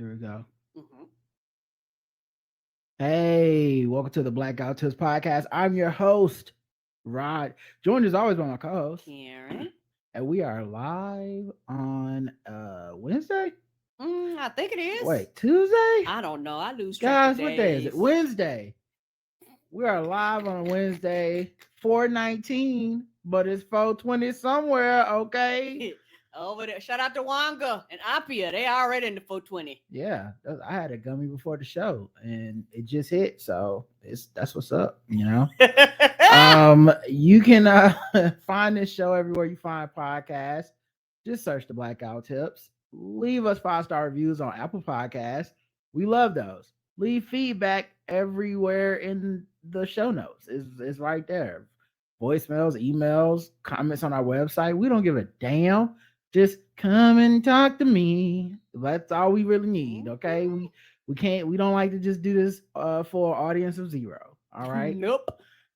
Here we go. Mm-hmm. Hey, welcome to the Blackout Tips podcast. I'm your host, Rod, joined as always by my co-host, Karen. and we are live on Wednesday. I think it is. Wait, Tuesday? I don't know. I lose track of Guys, what day is it? days. Wednesday. We are live on Wednesday, 419, but it's 420 somewhere, okay? Over there. Shout out to Wanga and Apia. They already in the 420. Yeah, I had a gummy before the show, and it just hit, so that's what's up, you know. You can find this show everywhere you find podcasts. Just search the Blackout Tips. Leave us 5-star reviews on Apple Podcasts. We love those. Leave feedback everywhere in the show notes. It's right there. Voicemails, emails, comments on our website. We don't give a damn. Just come and talk to me. That's all we really need. Okay. We don't like to just do this for an audience of 0. All right. Nope.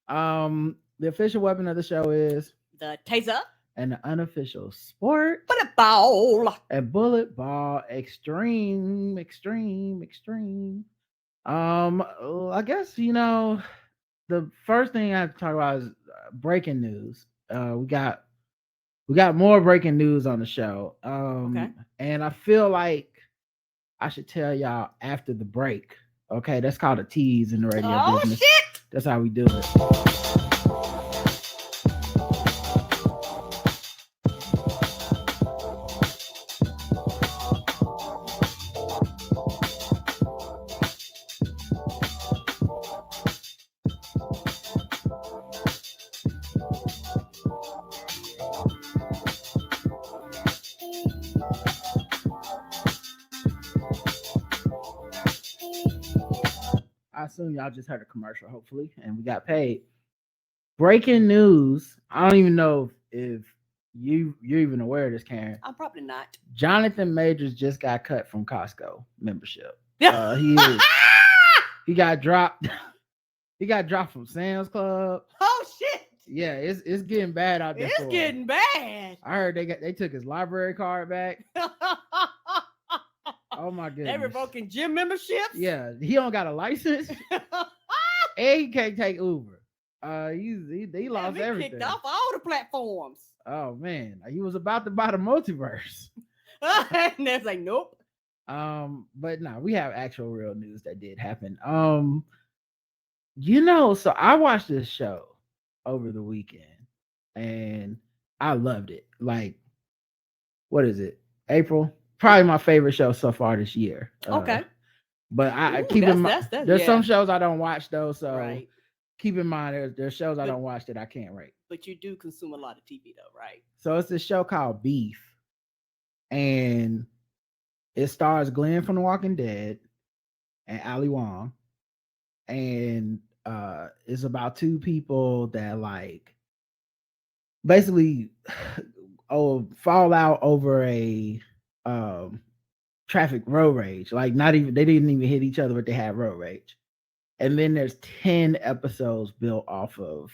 The official weapon of the show is the taser. And the unofficial sport. Bullet ball. And bullet ball extreme. I guess, the first thing I have to talk about is breaking news. We got more breaking news on the show. Okay. And I feel like I should tell y'all after the break. Okay, that's called a tease in the radio business. Shit! That's how we do it. I assume y'all just heard a commercial, hopefully, and we got paid. Breaking news. I don't even know if you're even aware of this, Karen. I'm probably not. Jonathan Majors just got cut from Costco membership. Yeah. He got dropped. He got dropped from Sam's Club. Oh shit! Yeah, it's getting bad out there. It's getting bad. I heard they took his library card back. Oh my goodness! They revoking gym memberships. Yeah, he don't got a license, and he can't take Uber. He lost everything. Kicked off all the platforms. Oh man, he was about to buy the multiverse. And that's like nope. But no, we have actual real news that did happen. So I watched this show over the weekend, and I loved it. Like, what is it? April. Probably my favorite show so far this year. Okay. But I keep in mind there's some shows I don't watch though, so keep in mind there's shows I don't watch that I can't rate. But you do consume a lot of TV though, right? So it's this show called Beef, and it stars Glenn from The Walking Dead and Ali Wong, and it's about two people that like basically fall out over a traffic road rage. Like they didn't even hit each other, but they had road rage. And then there's 10 episodes built off of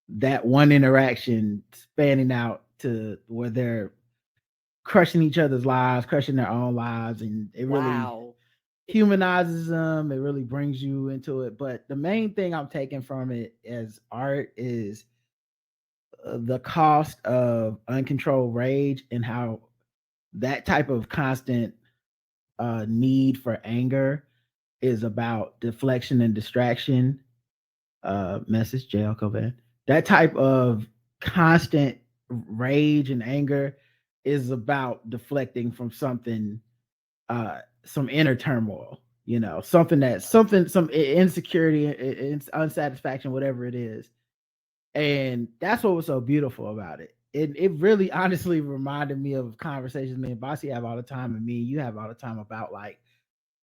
that one interaction, spanning out to where they're crushing each other's lives, crushing their own lives, and it really humanizes them. It really brings you into it. But the main thing I'm taking from it as art is the cost of uncontrolled rage and how that type of constant need for anger is about deflection and distraction. Message JL Covan. That type of constant rage and anger is about deflecting from something, some inner turmoil, some insecurity, unsatisfaction, whatever it is. And that's what was so beautiful about it. It really honestly reminded me of conversations me and Bossy have all the time, and me and you have all the time about like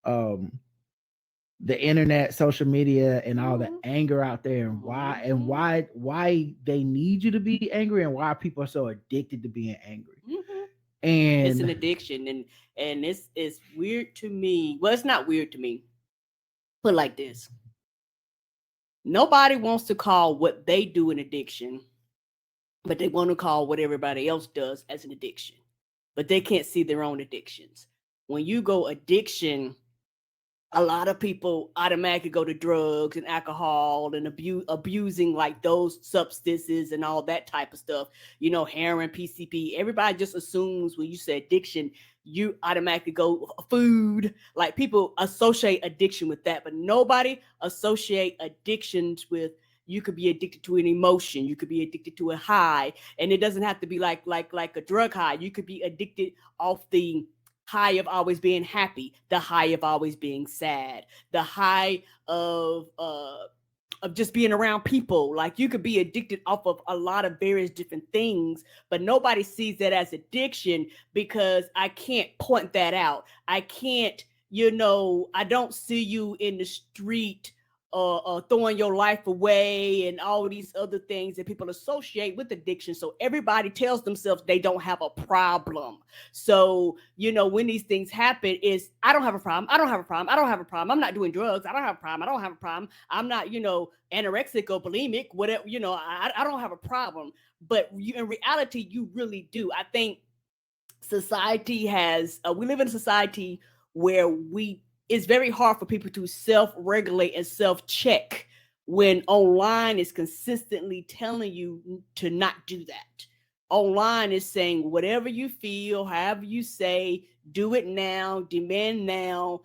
the internet, social media, and all the anger out there, and why they need you to be angry, and why people are so addicted to being angry. And it's an addiction, and it's weird to me. Well, it's not weird to me. Put it like this: nobody wants to call what they do an addiction, but they want to call what everybody else does as an addiction. But they can't see their own addictions. when you go addiction, a lot of people automatically go to drugs and alcohol and abusing like those substances and all that type of stuff. Heroin, PCP. Everybody just assumes when you say addiction, you automatically go food. Like people associate addiction with that, but nobody associate addictions with. You could be addicted to an emotion. You could be addicted to a high, and it doesn't have to be like a drug high. You could be addicted off the high of always being happy, the high of always being sad, the high of just being around people. Like you could be addicted off of a lot of various different things, but nobody sees that as addiction because I can't point that out. I can't, I don't see you in the street throwing your life away and all these other things that people associate with addiction. So everybody tells themselves they don't have a problem. So, when these things happen is, I don't have a problem. I don't have a problem. I don't have a problem. I'm not doing drugs. I don't have a problem. I don't have a problem. I'm not, anorexic or bulimic, whatever, I don't have a problem. But in reality, you really do. I think society we live in a society where it's very hard for people to self-regulate and self-check when online is consistently telling you to not do that. Online is saying whatever you feel, however you say, do it now, demand now,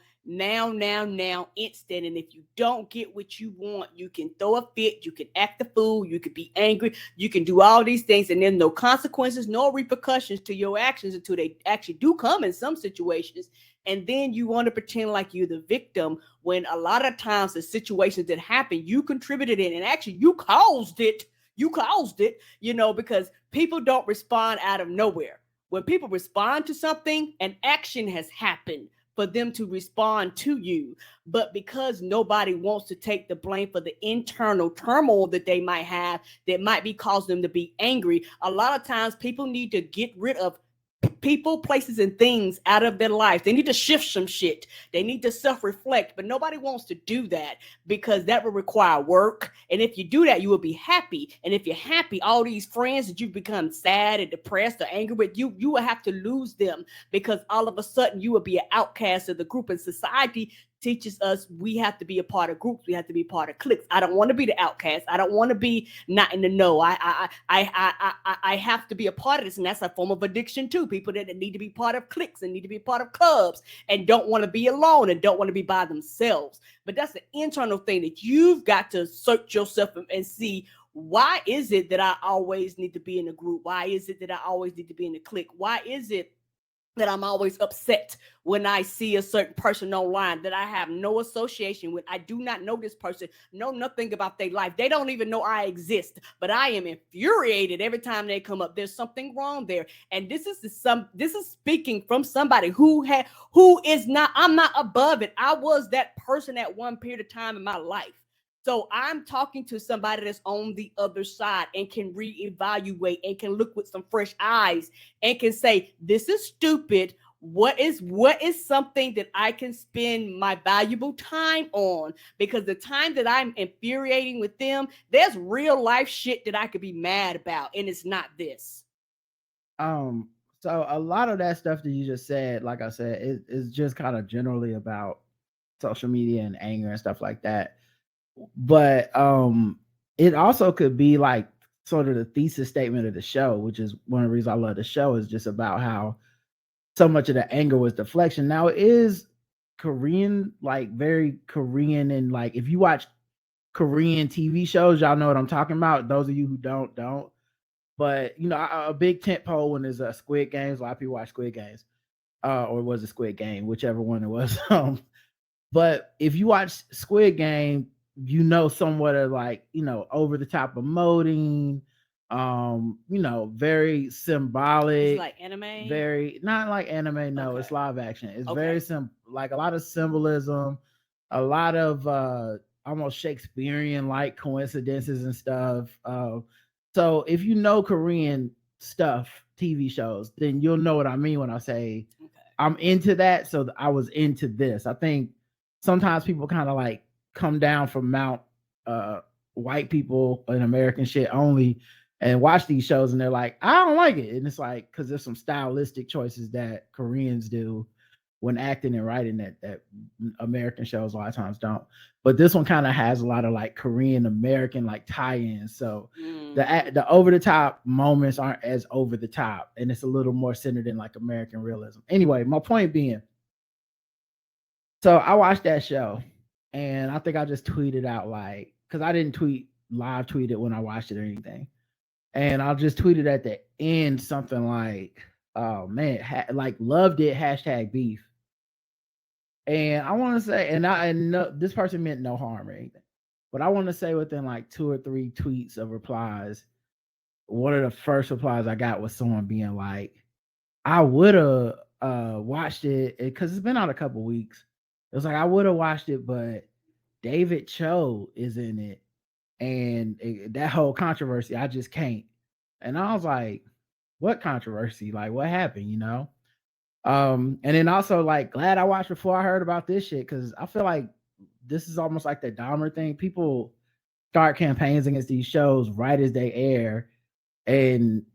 instant. And if you don't get what you want, you can throw a fit, you can act a fool, you can be angry, you can do all these things, and then no consequences, no repercussions to your actions until they actually do come in some situations. And then you want to pretend like you're the victim when a lot of times the situations that happen, you contributed in, and actually you caused it. Because people don't respond out of nowhere. When people respond to something, an action has happened for them to respond to you. But because nobody wants to take the blame for the internal turmoil that they might have, that might be causing them to be angry, a lot of times people need to get rid of people, places, and things out of their lives. They need to shift some shit. They need to self-reflect, but nobody wants to do that because that will require work. And if you do that, you will be happy. And if you're happy, all these friends that you've become sad and depressed or angry with, you will have to lose them because all of a sudden you will be an outcast of the group. And society teaches us we have to be a part of groups. We have to be part of cliques. I don't want to be the outcast. I don't want to be not in the know. I have to be a part of this, and that's a form of addiction too. People that need to be part of cliques and need to be part of clubs and don't want to be alone and don't want to be by themselves. But that's an internal thing that you've got to search yourself and see. Why is it that I always need to be in a group? Why is it that I always need to be in a clique? Why is it that I'm always upset when I see a certain person online that I have no association with? I do not know this person, know nothing about their life. They don't even know I exist, but I am infuriated every time they come up. There's something wrong there. And this is speaking from somebody who is not, I'm not above it. I was that person at one period of time in my life. So I'm talking to somebody that's on the other side and can reevaluate and can look with some fresh eyes and can say, this is stupid. What is something that I can spend my valuable time on? Because the time that I'm infuriating with them, there's real life shit that I could be mad about, and it's not this. So a lot of that stuff that you just said, like I said, is just kind of generally about social media and anger and stuff like that. But it also could be like sort of the thesis statement of the show, which is one of the reasons I love the show, is just about how so much of the anger was deflection. Now it is Korean, like very Korean, and like if you watch Korean TV shows, y'all know what I'm talking about. Those of you who don't. But a big tentpole when there's a Squid Games. A lot of people watch Squid Games, or was it Squid Game, whichever one it was. But if you watch Squid Game, somewhat of like, over the top emoting, very symbolic. It's like anime? Very, not like anime, no, okay. It's live action. It's very like a lot of symbolism, a lot of almost Shakespearean like coincidences and stuff. So if you know Korean stuff, TV shows, then you'll know what I mean when I say I'm into that. So I was into this. I think sometimes people kind of like come down from Mount white people and American shit only and watch these shows and they're like, I don't like it. And it's like, because there's some stylistic choices that Koreans do when acting and writing that American shows a lot of times don't. But this one kind of has a lot of like Korean American like tie-ins. So the over the top moments aren't as over the top, and it's a little more centered in like American realism. Anyway, my point being, so I watched that show, and I think I just tweeted out like, because I didn't live tweet it when I watched it or anything, and I'll just tweet it at the end something like, "Oh man, like loved it." #beef. And I want to say, and no, this person meant no harm or anything, but I want to say within like 2 or 3 tweets of replies, one of the first replies I got was someone being like, "I would have watched it because it's been out a couple weeks." It was like I would have watched it, but David Cho is in it, and that whole controversy, I just can't. And I was like, "What controversy? Like, what happened?" You know? And then also like glad I watched before I heard about this shit, because I feel like this is almost like the Dahmer thing. People start campaigns against these shows right as they air, and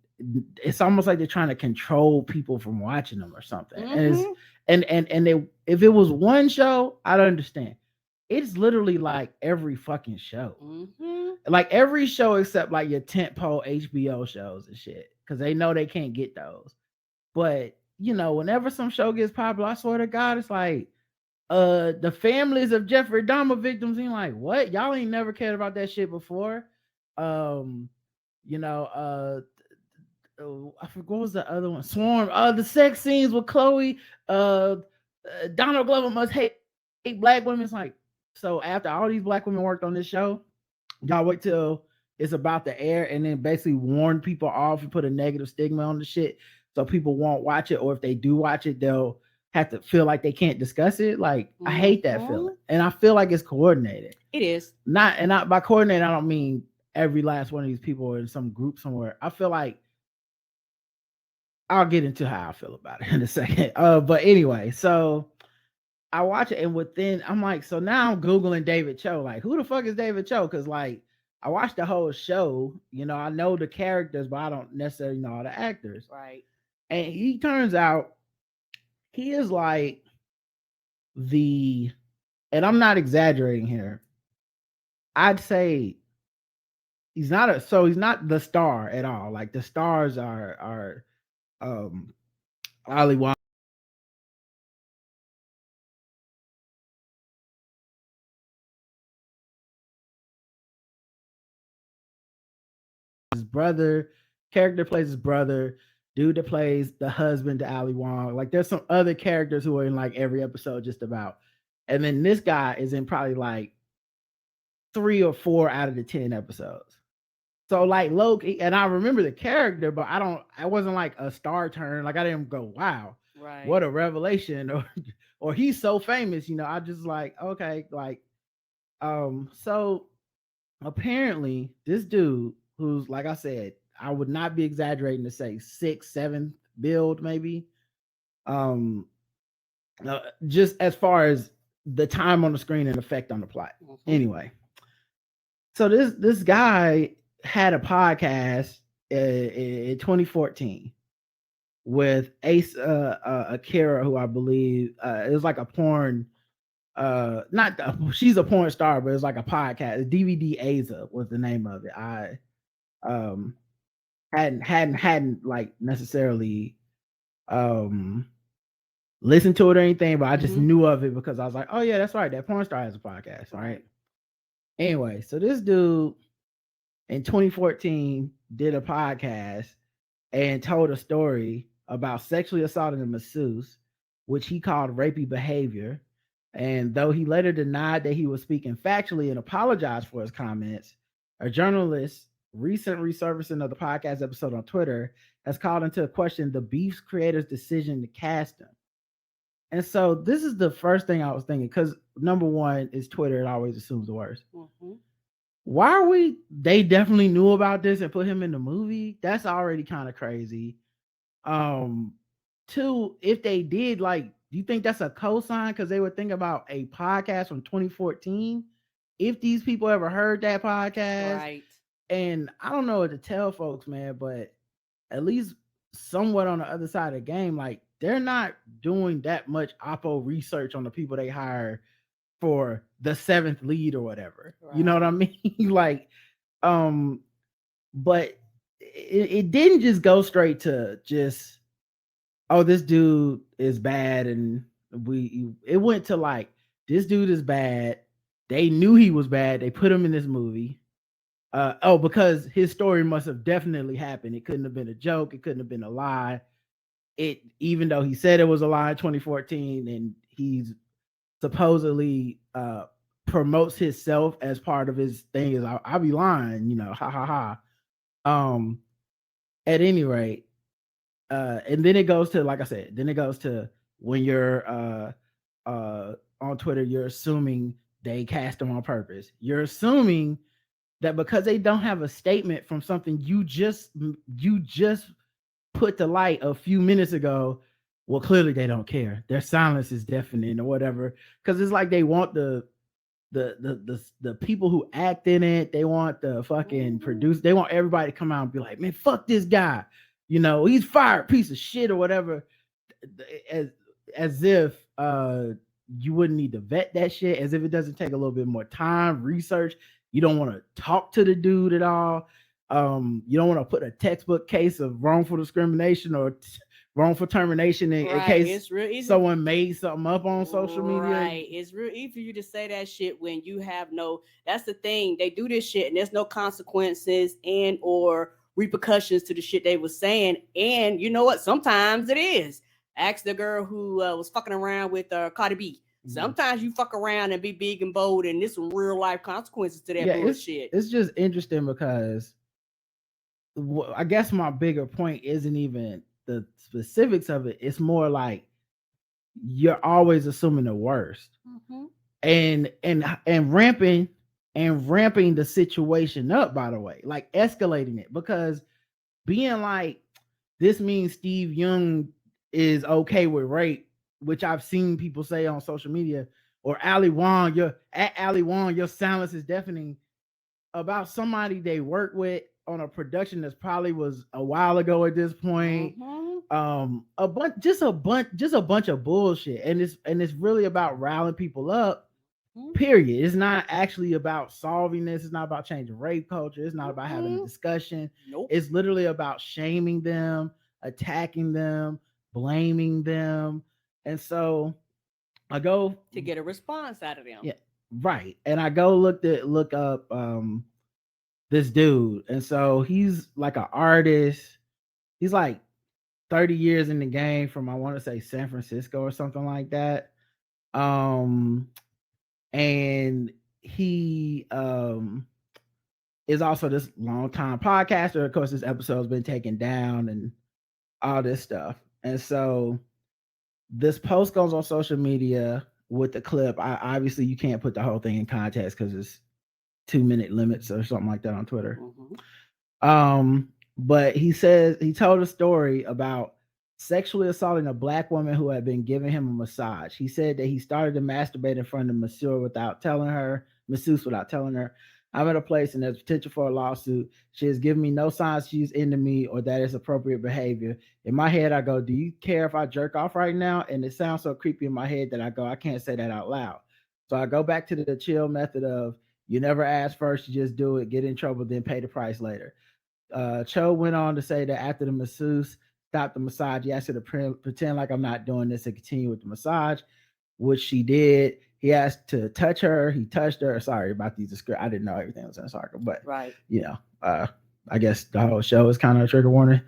it's almost like they're trying to control people from watching them or something. And it's and they, if it was one show, I'd understand. It's literally like every fucking show. Like every show except like your tentpole HBO shows and shit, because they know they can't get those. But you know, whenever some show gets popular, I swear to God, it's like the families of Jeffrey Dahmer victims. And like, what? Y'all ain't never cared about that shit before. You know, I forgot what was the other one. Swarm. The sex scenes with Chloe. Donald Glover must hate black women. It's like, so after all these black women worked on this show, y'all wait till it's about to air and then basically warn people off and put a negative stigma on the shit so people won't watch it, or if they do watch it, they'll have to feel like they can't discuss it. Like I hate that feeling, and I feel like it's coordinated. It is not by coordinated. I don't mean every last one of these people are in some group somewhere. I feel like I'll get into how I feel about it in a second. But anyway, so I watch it, and within I'm like, so now I'm Googling David Cho. Like, who the fuck is David Cho? Because like I watched the whole show, you know, I know the characters, but I don't necessarily know all the actors. right. And he turns out he is like the, and I'm not exaggerating here, I'd say he's not the star at all. Like the stars are Ali Wong, his brother, character plays his brother, dude that plays the husband to Ali Wong. Like there's some other characters who are in like every episode just about. And then this guy is in probably like 3 or 4 out of the 10 episodes. So like Loki, and I remember the character, but I wasn't like a star turn. Like I didn't go, wow, Right. what a revelation, or he's so famous, you know. I just like, okay, like so apparently this dude, who's like I said, I would not be exaggerating to say 6th, 7th build, maybe. Just as far as the time on the screen and effect on the plot. Anyway, so this guy had a podcast in 2014 with Ace Akira, who I believe it was like a porn, she's a porn star, but it's like a podcast. DVD Aza was the name of it. I hadn't like necessarily listened to it or anything, but I just knew of it because I was like, oh yeah, that's right, that porn star has a podcast, right? Anyway, so this dude in 2014 did a podcast and told a story about sexually assaulting a masseuse, which he called rapey behavior. And though he later denied that he was speaking factually and apologized for his comments, a journalist recent resurfacing of the podcast episode on Twitter has called into question the Beef's creator's decision to cast him. And so this is the first thing I was thinking, because number one is Twitter, it always assumes the worst. Why are they definitely knew about this and put him in the movie? That's already kind of crazy. Two, if they did, like, do you think that's a cosign? Because they would think about a podcast from 2014. If these people ever heard that podcast, Right. And I don't know what to tell folks, man, but at least somewhat on the other side of the game, like they're not doing that much oppo research on the people they hire for the seventh lead or whatever. You know what I mean? Like, but it didn't just go straight to just, oh, this dude is bad, and it went to like, this dude is bad. They knew he was bad. They put him in this movie. Because his story must have definitely happened. It couldn't have been a joke. It couldn't have been a lie. Even though he said it was a lie in 2014, and he's supposedly promotes himself as part of his thing, is I'll be lying, ha ha ha. At any rate, and then it goes to, like I said, then it goes to when you're on Twitter, you're assuming they cast him on purpose. You're assuming that because they don't have a statement from something you just put to light a few minutes ago, well, clearly they don't care. Their silence is deafening or whatever. Because it's like they want the people who act in it. They want the fucking produce. They want everybody to come out and be like, man, fuck this guy. He's fired, piece of shit or whatever. As if you wouldn't need to vet that shit. As if it doesn't take a little bit more time, research. You don't want to talk to the dude at all. You don't want to put a textbook case of wrongful discrimination or wrongful termination in case someone made something up on social media. Right. It's real easy for you to say that shit when you have that's the thing. They do this shit and there's no consequences and or repercussions to the shit they was saying. And you know what? Sometimes it is. Ask the girl who was fucking around with Cardi B. Sometimes you fuck around and be big and bold, and there's some real life consequences to that bullshit. It's just interesting because I guess my bigger point isn't even the specifics of it. It's more like you're always assuming the worst, and ramping the situation up. By the way, like escalating it, because being like, this means Steve Young is okay with rape, which I've seen people say on social media, or Ali Wong, your silence is deafening, about somebody they work with on a production that's probably was a while ago at this point. A bunch of bullshit, and it's really about riling people up. Period. It's not actually about solving this. It's not about changing rape culture. It's not about having a discussion. It's literally about shaming them, attacking them, blaming them. And so I go to get a response out of them. Yeah, right. And I go look up this dude. And so he's like an artist. He's like 30 years in the game from, I want to say, San Francisco or something like that. And he is also this longtime podcaster. Of course, this episode's been taken down and all this stuff. And so this post goes on social media with the clip. Obviously you can't put the whole thing in context because it's 2-minute limits or something like that on Twitter. But he says he told a story about sexually assaulting a Black woman who had been giving him a massage. He said that he started to masturbate in front of masseuse without telling her. I'm at a place and there's potential for a lawsuit. She has given me no signs she's into me or that it's appropriate behavior. In my head, I go, do you care if I jerk off right now? And it sounds so creepy in my head that I go, I can't say that out loud. So I go back to the chill method of, you never ask first, you just do it, get in trouble, then pay the price later. Cho went on to say that after the masseuse stopped the massage, he asked her to pretend like I'm not doing this and continue with the massage, which she did. He asked to touch her. He touched her. Sorry about these descriptions. I didn't know everything was in the article, but I guess the whole show is kind of a trigger warning.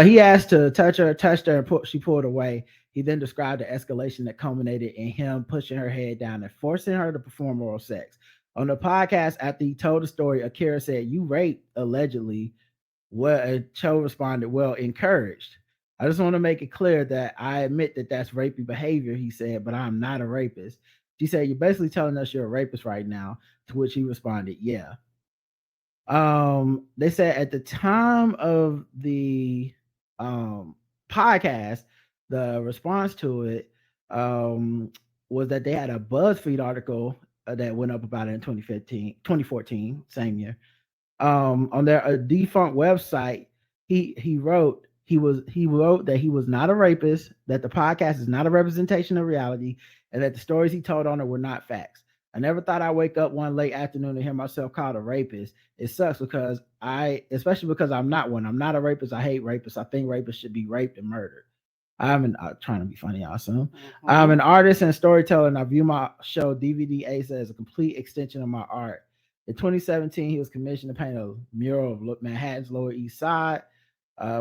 He asked to touched her, and she pulled away. He then described the escalation that culminated in him pushing her head down and forcing her to perform oral sex. On the podcast, after he told the story, Akira said, "You raped, allegedly." Well, Cho responded, "Well, encouraged. I just want to make it clear that I admit that that's rapey behavior," he said, "but I'm not a rapist." She said, "You're basically telling us you're a rapist right now," to which he responded, "Yeah." They said at the time of the podcast, the response to it was that they had a BuzzFeed article that went up about it in 2014, same year. On their defunct website, he wrote, he wrote that he was not a rapist, that the podcast is not a representation of reality, and that the stories he told on it were not facts. I never thought I'd wake up one late afternoon and hear myself called a rapist. It sucks because especially because I'm not one. I'm not a rapist. I hate rapists. I think rapists should be raped and murdered. I'm trying to be funny, awesome. I'm an artist and storyteller, and I view my show DVD Ace as a complete extension of my art. In 2017, he was commissioned to paint a mural of Manhattan's Lower East Side,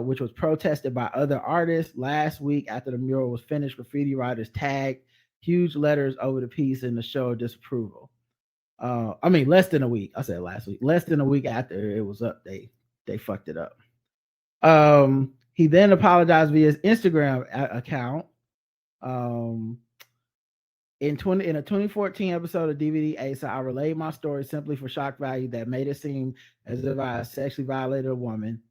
which was protested by other artists. Last week, after the mural was finished, graffiti writers tagged huge letters over the piece in the show of disapproval. Less than a week. I said last week. Less than a week after it was up, they fucked it up. He then apologized via his Instagram account. In a 2014 episode of DVD Ace, I relayed my story simply for shock value that made it seem as if I sexually violated a woman.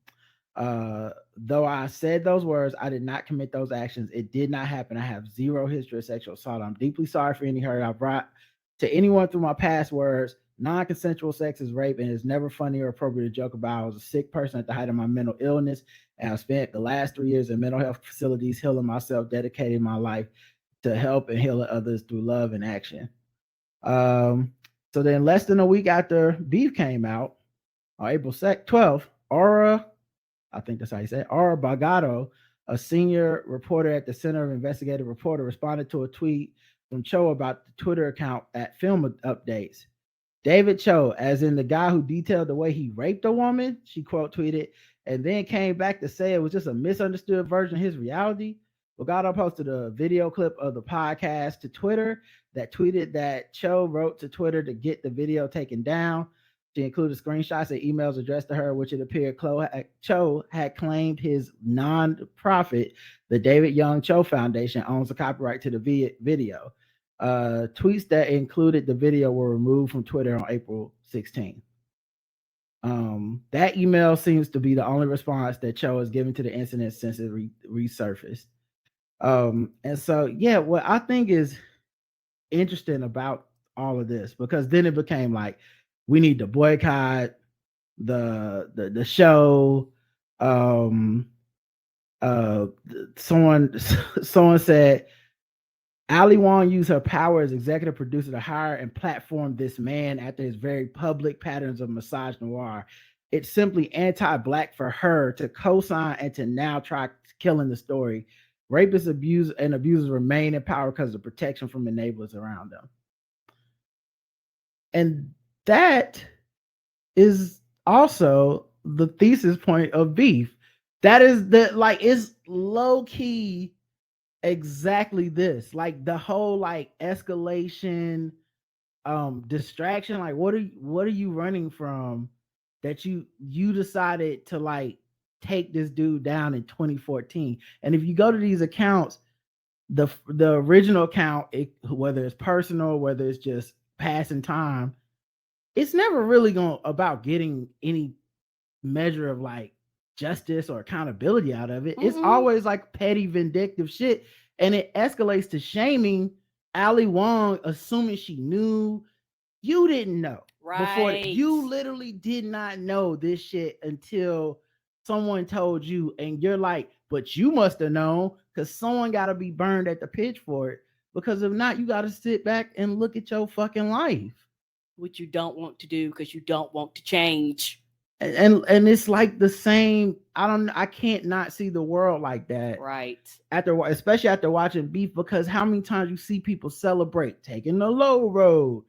Though I said those words, I did not commit those actions. It did not happen. I have zero history of sexual assault. I'm deeply sorry for any hurt I brought to anyone through my past words. Non-consensual sex is rape, and it's never funny or appropriate to joke about. I was a sick person at the height of my mental illness, and I spent the last 3 years in mental health facilities healing myself, dedicating my life to help and heal others through love and action. So then less than a week after Beef came out, on April 12th, Aura, I think that's how you say it, Aura Bagato, a senior reporter at the Center of Investigative Reporter, responded to a tweet from Cho about the Twitter account at Film Updates. David Cho, as in the guy who detailed the way he raped a woman, she quote tweeted, and then came back to say it was just a misunderstood version of his reality. Bagato posted a video clip of the podcast to Twitter that tweeted that Cho wrote to Twitter to get the video taken down. She included screenshots and emails addressed to her, which it appeared Cho had claimed his non-profit, the David Young Cho Foundation, owns the copyright to the video. Tweets that included the video were removed from Twitter on April 16th. That email seems to be the only response that Cho has given to the incident since it resurfaced. And so, yeah, what I think is interesting about all of this, because then it became like, we need to boycott the show. Someone said Ali Wong used her power as executive producer to hire and platform this man after his very public patterns of misogynoir. It's simply anti-black for her to co-sign and to now try killing the story. Rapists, abusers remain in power because of protection from enablers around them. And that is also the thesis point of Beef. That is it's low key exactly this. Like the whole escalation, distraction. Like what are you running from that you decided to take this dude down in 2014? And if you go to these accounts, the original account, whether it's personal, whether it's just passing time, it's never really about getting any measure of justice or accountability out of it. Mm-hmm. It's always petty vindictive shit, and it escalates to shaming Ali Wong, assuming she knew. You didn't know. Right. Before you literally did not know this shit until someone told you, and you're like, but you must have known, because someone got to be burned at the pitch for it, because if not, you got to sit back and look at your fucking life, which you don't want to do because you don't want to change. And it's like the same. I can't not see the world like that. Right. Especially after watching Beef, because how many times you see people celebrate taking the low road.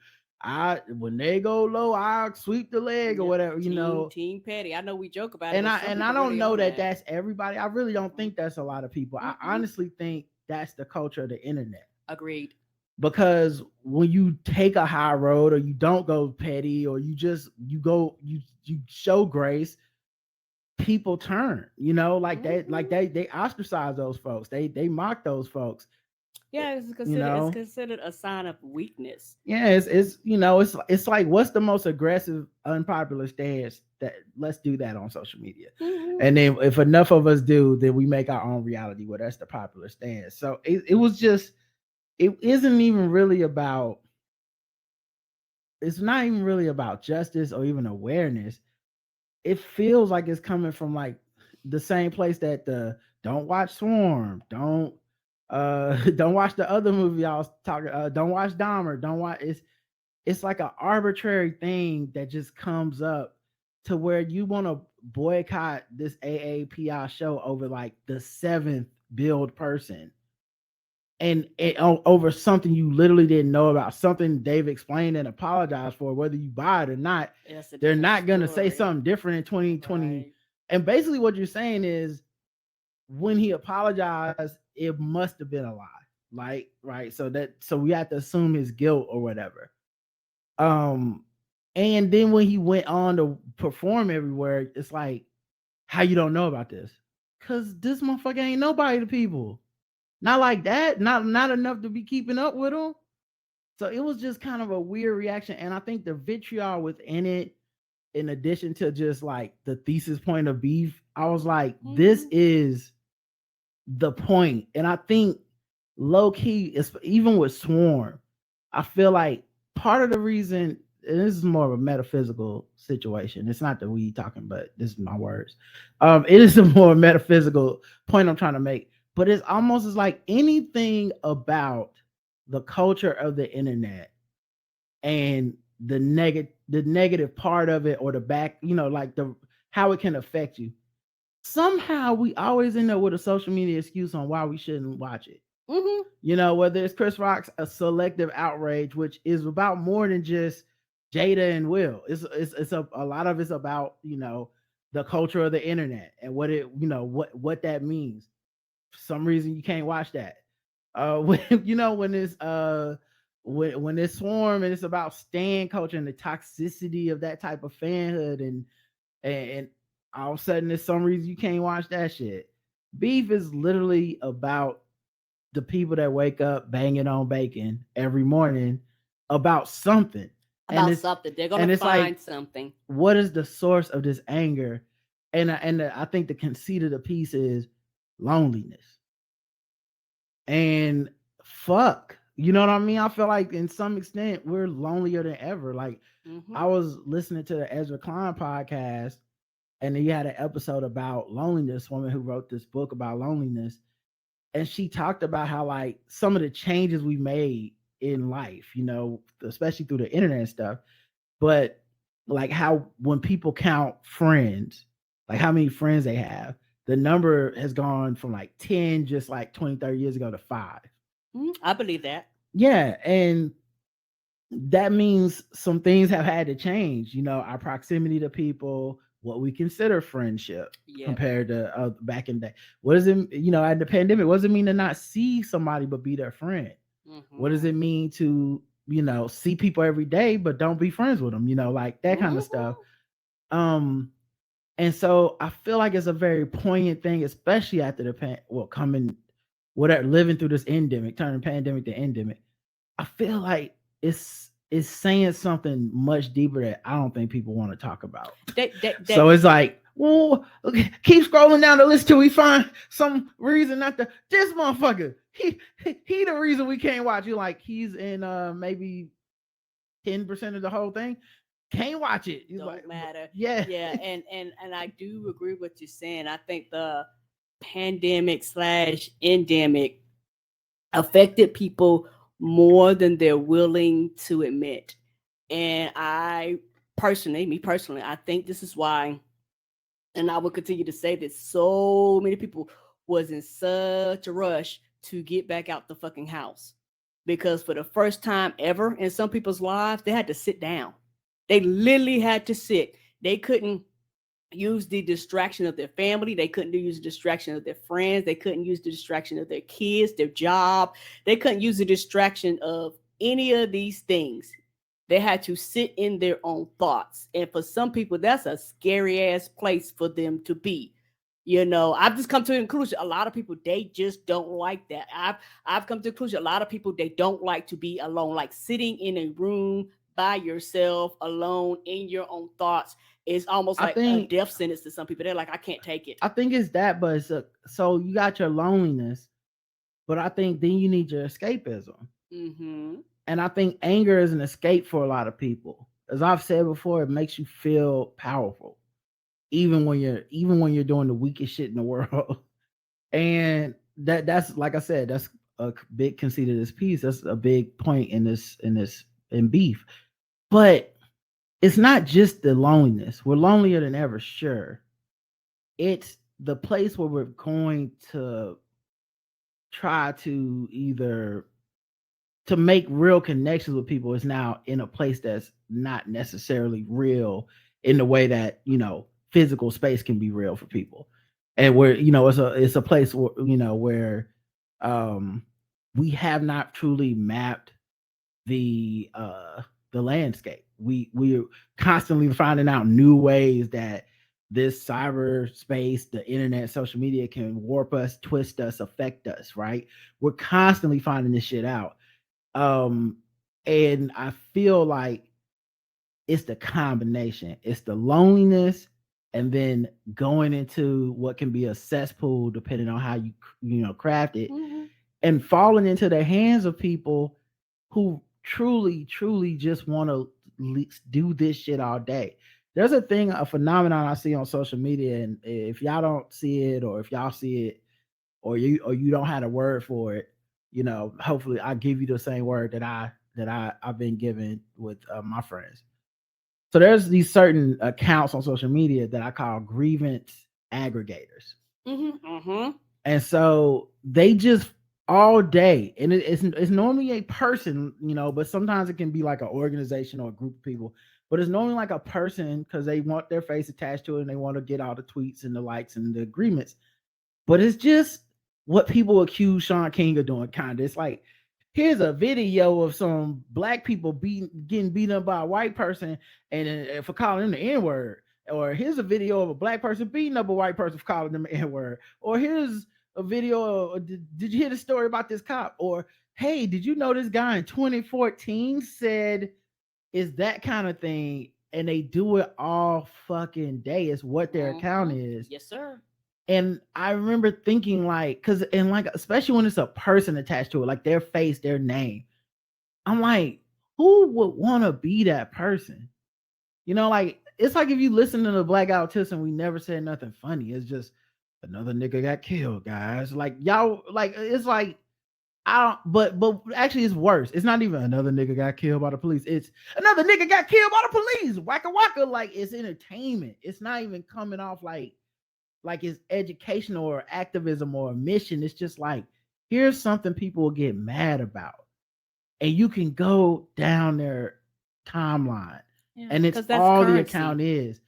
When they go low, I'll sweep the leg or whatever, Team Petty. I know we joke about it. And I don't know that that's everybody. I really don't think that's a lot of people. Mm-hmm. I honestly think that's the culture of the internet. Agreed. Because when you take a high road, or you don't go petty, or you show grace, people turn, mm-hmm. they ostracize those folks. They mock those folks. Yeah, it's considered a sign of weakness. Yeah, it's like, what's the most aggressive, unpopular stance? Let's do that on social media. Mm-hmm. And then if enough of us do, then we make our own reality where that's the popular stance. So it was just, it isn't even really about, it's not even really about justice or even awareness. It feels like it's coming from the same place that the don't watch Swarm, don't don't watch the other movie I was talking, don't watch Dahmer, don't watch, it's like an arbitrary thing that just comes up to where you want to boycott this AAPI show over like the seventh build person, and over something you literally didn't know about, something they've explained and apologized for, whether you buy it or not. They're not going to say something different in 2020. Right. And basically what you're saying is when he apologized, it must have been a lie. Like, right. So we have to assume his guilt or whatever. And then when he went on to perform everywhere, it's like, how you don't know about this? Cause this motherfucker ain't nobody to people. Not like that. Not enough to be keeping up with him. So it was just kind of a weird reaction. And I think the vitriol within it, in addition to just like the thesis point of beef, I was like, this is the point. And I think low key, even with Swarm, I feel like part of the reason, and this is more of a metaphysical situation. It's not the weed talking, but this is my words. It is a more metaphysical point I'm trying to make. But it's almost as like anything about the culture of the internet and the negative part of it, or the back, like the how it can affect you. Somehow we always end up with a social media excuse on why we shouldn't watch it. Whether it's Chris Rock's a selective outrage, which is about more than just Jada and Will. It's a lot of it's about the culture of the internet and what it what that means. For some reason you can't watch that. When when it's Swarm and it's about stan culture and the toxicity of that type of fanhood, and all of a sudden there's some reason you can't watch that shit. Beef is literally about the people that wake up banging on bacon every morning about something. About something. They're going to find something. What is the source of this anger? And I think the conceit of the piece is loneliness. And fuck, you know what I mean? I feel like in some extent we're lonelier than ever. Like I was listening to the Ezra Klein podcast, and he had an episode about loneliness, woman who wrote this book about loneliness. And she talked about how like some of the changes we made in life, especially through the internet and stuff, but like how when people count friends, like how many friends they have, the number has gone from like 10 just like 20, 30 years ago to 5. I believe that. Yeah. And that means some things have had to change, our proximity to people, what we consider friendship compared to back in the day. What does it, at the pandemic, what does it mean to not see somebody but be their friend? What does it mean to, see people every day but don't be friends with them, like that kind of stuff. And so I feel like it's a very poignant thing, especially after living through this endemic, turning pandemic to endemic. I feel like it's saying something much deeper that I don't think people want to talk about. So it's like, well, okay, keep scrolling down the list till we find some reason not to. This motherfucker, he the reason we can't watch. You like he's in maybe 10% of the whole thing. Can't watch it. Don't like, matter. Yeah. And I do agree with what you're saying. I think the pandemic/endemic affected people more than they're willing to admit. And me personally, I think this is why, and I will continue to say this, so many people was in such a rush to get back out the fucking house. Because for the first time ever in some people's lives, they had to sit down. They literally had to sit. They couldn't use the distraction of their family. They couldn't use the distraction of their friends. They couldn't use the distraction of their kids, their job. They couldn't use the distraction of any of these things. They had to sit in their own thoughts. And for some people, that's a scary ass place for them to be. I've just come to the conclusion. A lot of people, they just don't like that. I've come to the conclusion. A lot of people, they don't like to be alone, like sitting in a room by yourself, alone in your own thoughts. It's almost like a death sentence to some people. They're like, I can't take it. I think it's that, but so you got your loneliness, but I think then you need your escapism. And I think anger is an escape for a lot of people. As I've said before, it makes you feel powerful. even when you're doing the weakest shit in the world. And that's like I said, that's a big conceit of this piece. That's a big point in beef. But it's not just the loneliness. We're lonelier than ever, sure. It's the place where we're going to try to either to make real connections with people is now in a place that's not necessarily real in the way that, physical space can be real for people. And where, it's a place where, um we have not truly mapped the landscape. We're constantly finding out new ways that this cyberspace, the internet, social media can warp us, twist us, affect us, right? We're constantly finding this shit out. Um, and I feel like it's the combination. It's the loneliness and then going into what can be a cesspool depending on how you craft it, and falling into the hands of people who truly just want to do this shit all day. There's a phenomenon I see on social media, and if y'all don't see it, or if y'all see it, or you don't have a word for it, hopefully I give you the same word that I've been given with my friends. So there's these certain accounts on social media that I call grievance aggregators. And so they just all day, and it's normally a person, but sometimes it can be like an organization or a group of people. But it's normally like a person because they want their face attached to it and they want to get all the tweets and the likes and the agreements. But it's just what people accuse Sean King of doing, kind of. It's like, here's a video of some black people getting beat up by a white person and for calling them the N-word. Or here's a video of a black person beating up a white person for calling them the N-word. Or here's a video of, did you hear the story about this cop? Or, hey, did you know this guy in 2014 said, is that kind of thing? And they do it all fucking day. It's what their account is. Yes, sir. And I remember thinking especially when it's a person attached to it, like their face, their name. I'm like, who would want to be that person? It's like if you listen to the Blackout Tips and we never said nothing funny. It's just another nigga got killed, guys. Like y'all, like it's like I don't. But actually, it's worse. It's not even another nigga got killed by the police. It's another nigga got killed by the police. Waka waka. Like it's entertainment. It's not even coming off like it's educational or activism or a mission. It's just like, here's something people will get mad about. And you can go down their timeline. And it's all currency. The account is.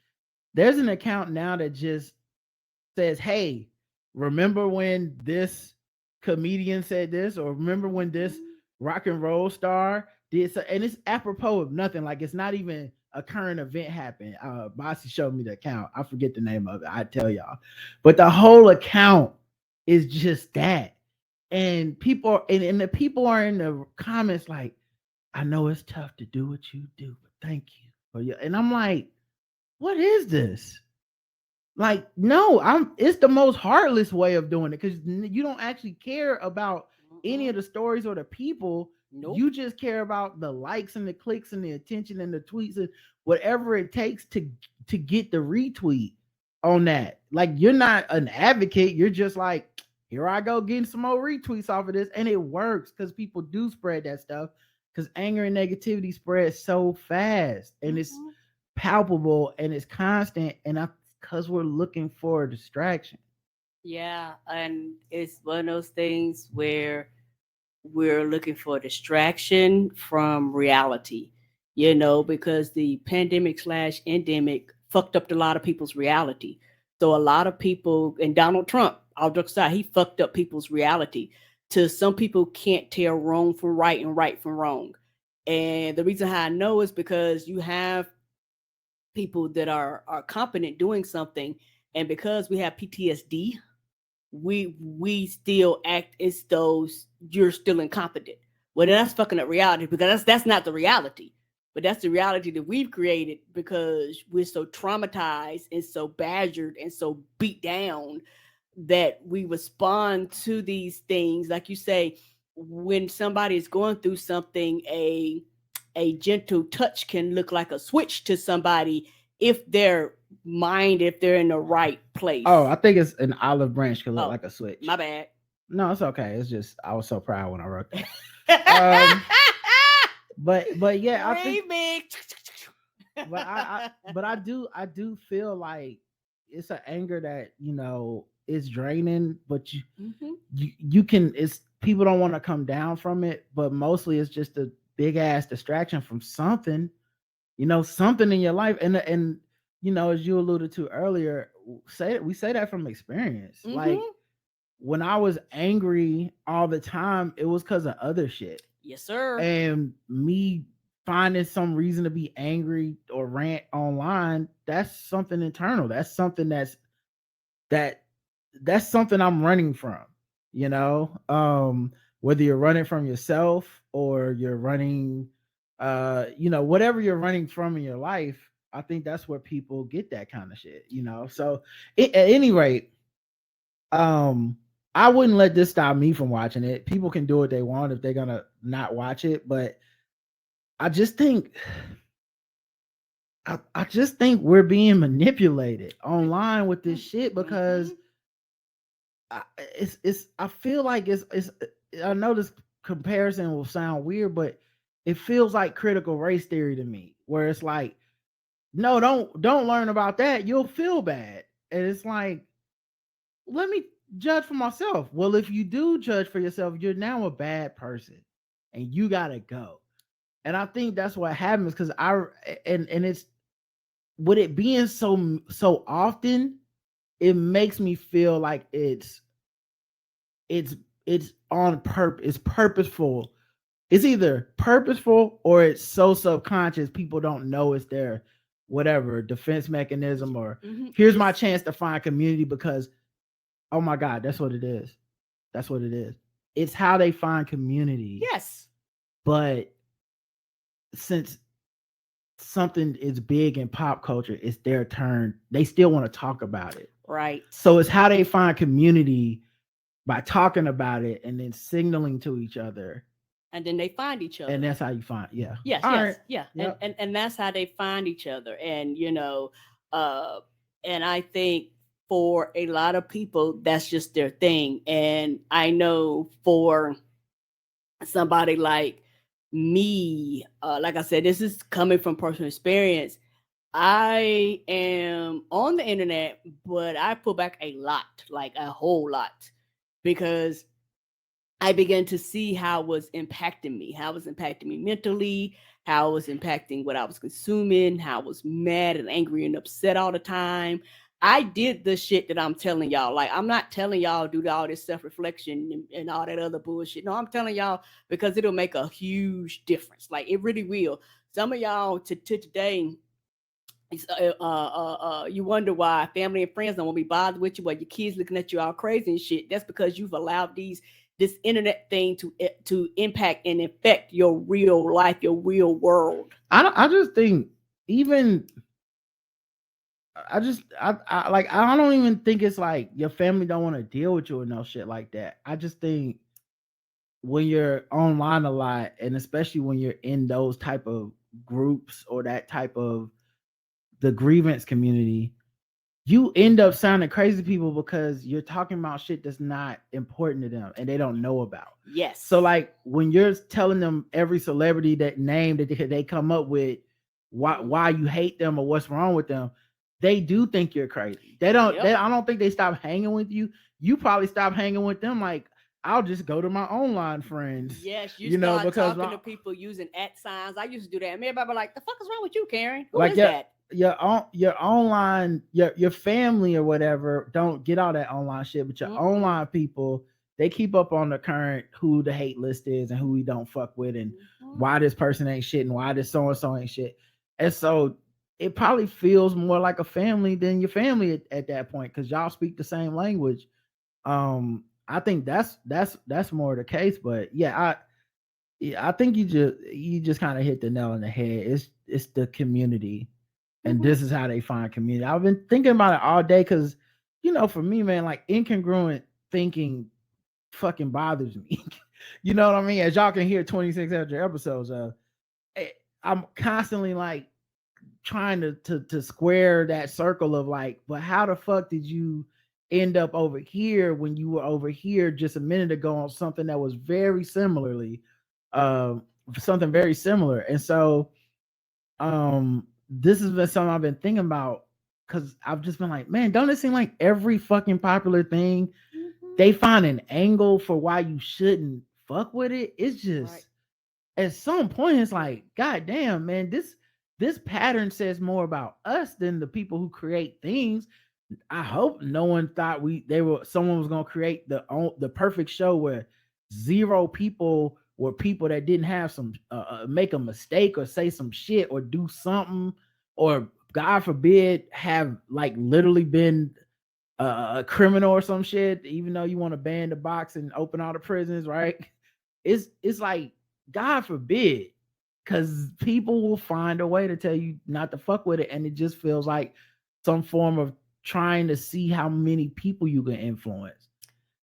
There's an account now that just says, hey, remember when this comedian said this? Or remember when this rock and roll star did so? And it's apropos of nothing. Like it's not even a current event happened. Bossy showed me the account. I forget the name of it. I tell y'all, but the whole account is just that. And people and the people are in the comments like, I know it's tough to do what you do, but thank you for you. And I'm like, what is this? Like, no, it's the most heartless way of doing it because you don't actually care about any of the stories or the people. Nope. You just care about the likes and the clicks and the attention and the tweets and whatever it takes to get the retweet on that. Like, you're not an advocate. You're just like, here I go getting some more retweets off of this. And it works because people do spread that stuff because anger and negativity spreads so fast and it's palpable and it's constant. And because we're looking for a distraction. Yeah. And it's one of those things where we're looking for a distraction from reality, because the pandemic/endemic fucked up a lot of people's reality. So a lot of people, and Donald Trump, all jokes aside, he fucked up people's reality. To some people can't tell wrong from right and right from wrong. And the reason how I know is because you have people that are competent doing something, and because we have PTSD, we still act as though you're still incompetent. Well, that's fucking up reality because that's not the reality, but that's the reality that we've created because we're so traumatized and so badgered and so beat down that we respond to these things. Like you say, when somebody is going through something, a gentle touch can look like a switch to somebody if their mind, if they're in the right place. Oh, I think it's an olive branch could look Oh, like a switch. my bad. No, it's okay. It's just I was so proud when I wrote that. But yeah, I think. But I do feel like it's an anger that is draining, but you can. It's people don't want to come down from it, but mostly it's just a big ass distraction from something. Something in your life, and as you alluded to earlier, we say that from experience. Like when I was angry all the time, it was because of other shit. Yes, sir. And me finding some reason to be angry or rant online, that's something internal. That's something that's something I'm running from. Whether you're running from yourself or you're running, whatever you're running from in your life, I think that's where people get that kind of shit. So at any rate, I wouldn't let this stop me from watching it. People can do what they want if they're gonna not watch it, but I just think we're being manipulated online with this shit because I feel like it's I know this comparison will sound weird, but it feels like critical race theory to me, where it's like, no, don't learn about that. You'll feel bad. And it's like, let me judge for myself. Well, if you do judge for yourself, you're now a bad person and you gotta go. And I think that's what happens because and it's with it being so often, it makes me feel like it's on purpose. It's purposeful. It's either purposeful or it's so subconscious people don't know it's their whatever defense mechanism or here's my chance to find community because, oh my God, that's what it is. That's what it is. It's how they find community. Yes. But since something is big in pop culture, it's their turn. They still want to talk about it. Right. So it's how they find community by talking about it and then signaling to each other. And then they find each other. And that's how you find, yeah. Yes, all yes, right. yeah. Yep. And that's how they find each other. And, and I think for a lot of people, that's just their thing. And I know for somebody like me, like I said, this is coming from personal experience. I am on the internet, but I pull back a lot, like a whole lot, because I began to see how it was impacting me, mentally, how it was impacting what I was consuming, how I was mad and angry and upset all the time. I did the shit that I'm telling y'all. Like, I'm not telling y'all do all this self-reflection and all that other bullshit. No, I'm telling y'all because it'll make a huge difference. Like, it really will. Some of y'all to today, you wonder why family and friends don't want to be bothered with you, while your kids looking at you all crazy and shit. That's because you've allowed this internet thing to impact and affect your real life, your real world. I just think even I don't even think it's like your family don't want to deal with you or no shit like that. I just think when you're online a lot, and especially when you're in those type of groups or that type of the grievance community, you end up sounding crazy to people because you're talking about shit that's not important to them and they don't know about. Yes. So like when you're telling them every celebrity that name that they come up with, why you hate them or what's wrong with them, they do think you're crazy. They don't. Yep. I don't think they stop hanging with you. You probably stop hanging with them. Like, I'll just go to my online friends. Yes, you start because talking to people using @signs. I used to do that. And everybody be like, "The fuck is wrong with you, Karen? Who is that?" Your online, your family or whatever don't get all that online shit, but your online people, they keep up on the current who the hate list is and who we don't fuck with and why this person ain't shit and why this so and so ain't shit. And so it probably feels more like a family than your family at that point because y'all speak the same language. I think that's more the case. But yeah, I think you just kind of hit the nail on the head. It's the community. And this is how they find community. I've been thinking about it all day because, for me, man, like incongruent thinking fucking bothers me. You know what I mean? As y'all can hear 26 after episodes of, I'm constantly like trying to square that circle of like, but how the fuck did you end up over here when you were over here just a minute ago on something that was very similarly, um, something very similar. And so, this has been something I've been thinking about because I've just been like, man, don't it seem like every fucking popular thing they find an angle for why you shouldn't fuck with it? It's just Right. at some point it's like, god damn, man, this pattern says more about us than the people who create things. I hope no one thought someone was gonna create the perfect show where zero people were people that didn't have some make a mistake or say some shit or do something, or God forbid have like literally been a criminal or some shit. Even though you want to ban the box and open all the prisons, right? It's like, God forbid, because people will find a way to tell you not to fuck with it, and it just feels like some form of trying to see how many people you can influence.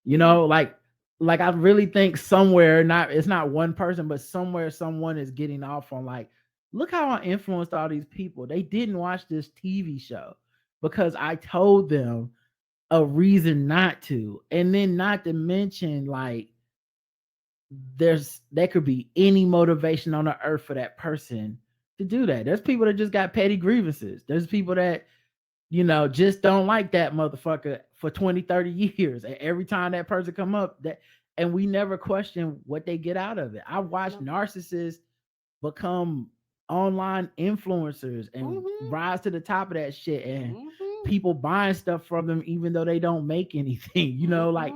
You know, like I really think somewhere, not it's not one person, but somewhere someone is getting off on like, look how I influenced all these people. They didn't watch this TV show because I told them a reason not to. And then not to mention like there could be any motivation on the earth for that person to do that. There's people that just got petty grievances. There's people that, just don't like that motherfucker for 20, 30 years. And every time that person come up, and we never question what they get out of it. I watched narcissists become online influencers and rise to the top of that shit, and people buying stuff from them even though they don't make anything. Like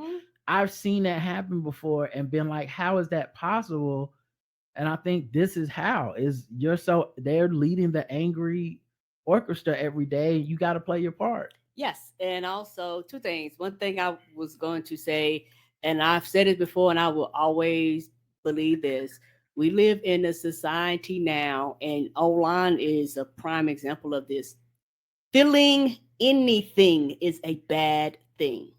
I've seen that happen before and been like, how is that possible? And I think this is how they're leading the angry orchestra every day. You got to play your part. Yes. And also, two things. One thing I was going to say, and I've said it before, and I will always believe this. We live in a society now, and online is a prime example of this. Feeling anything is a bad thing.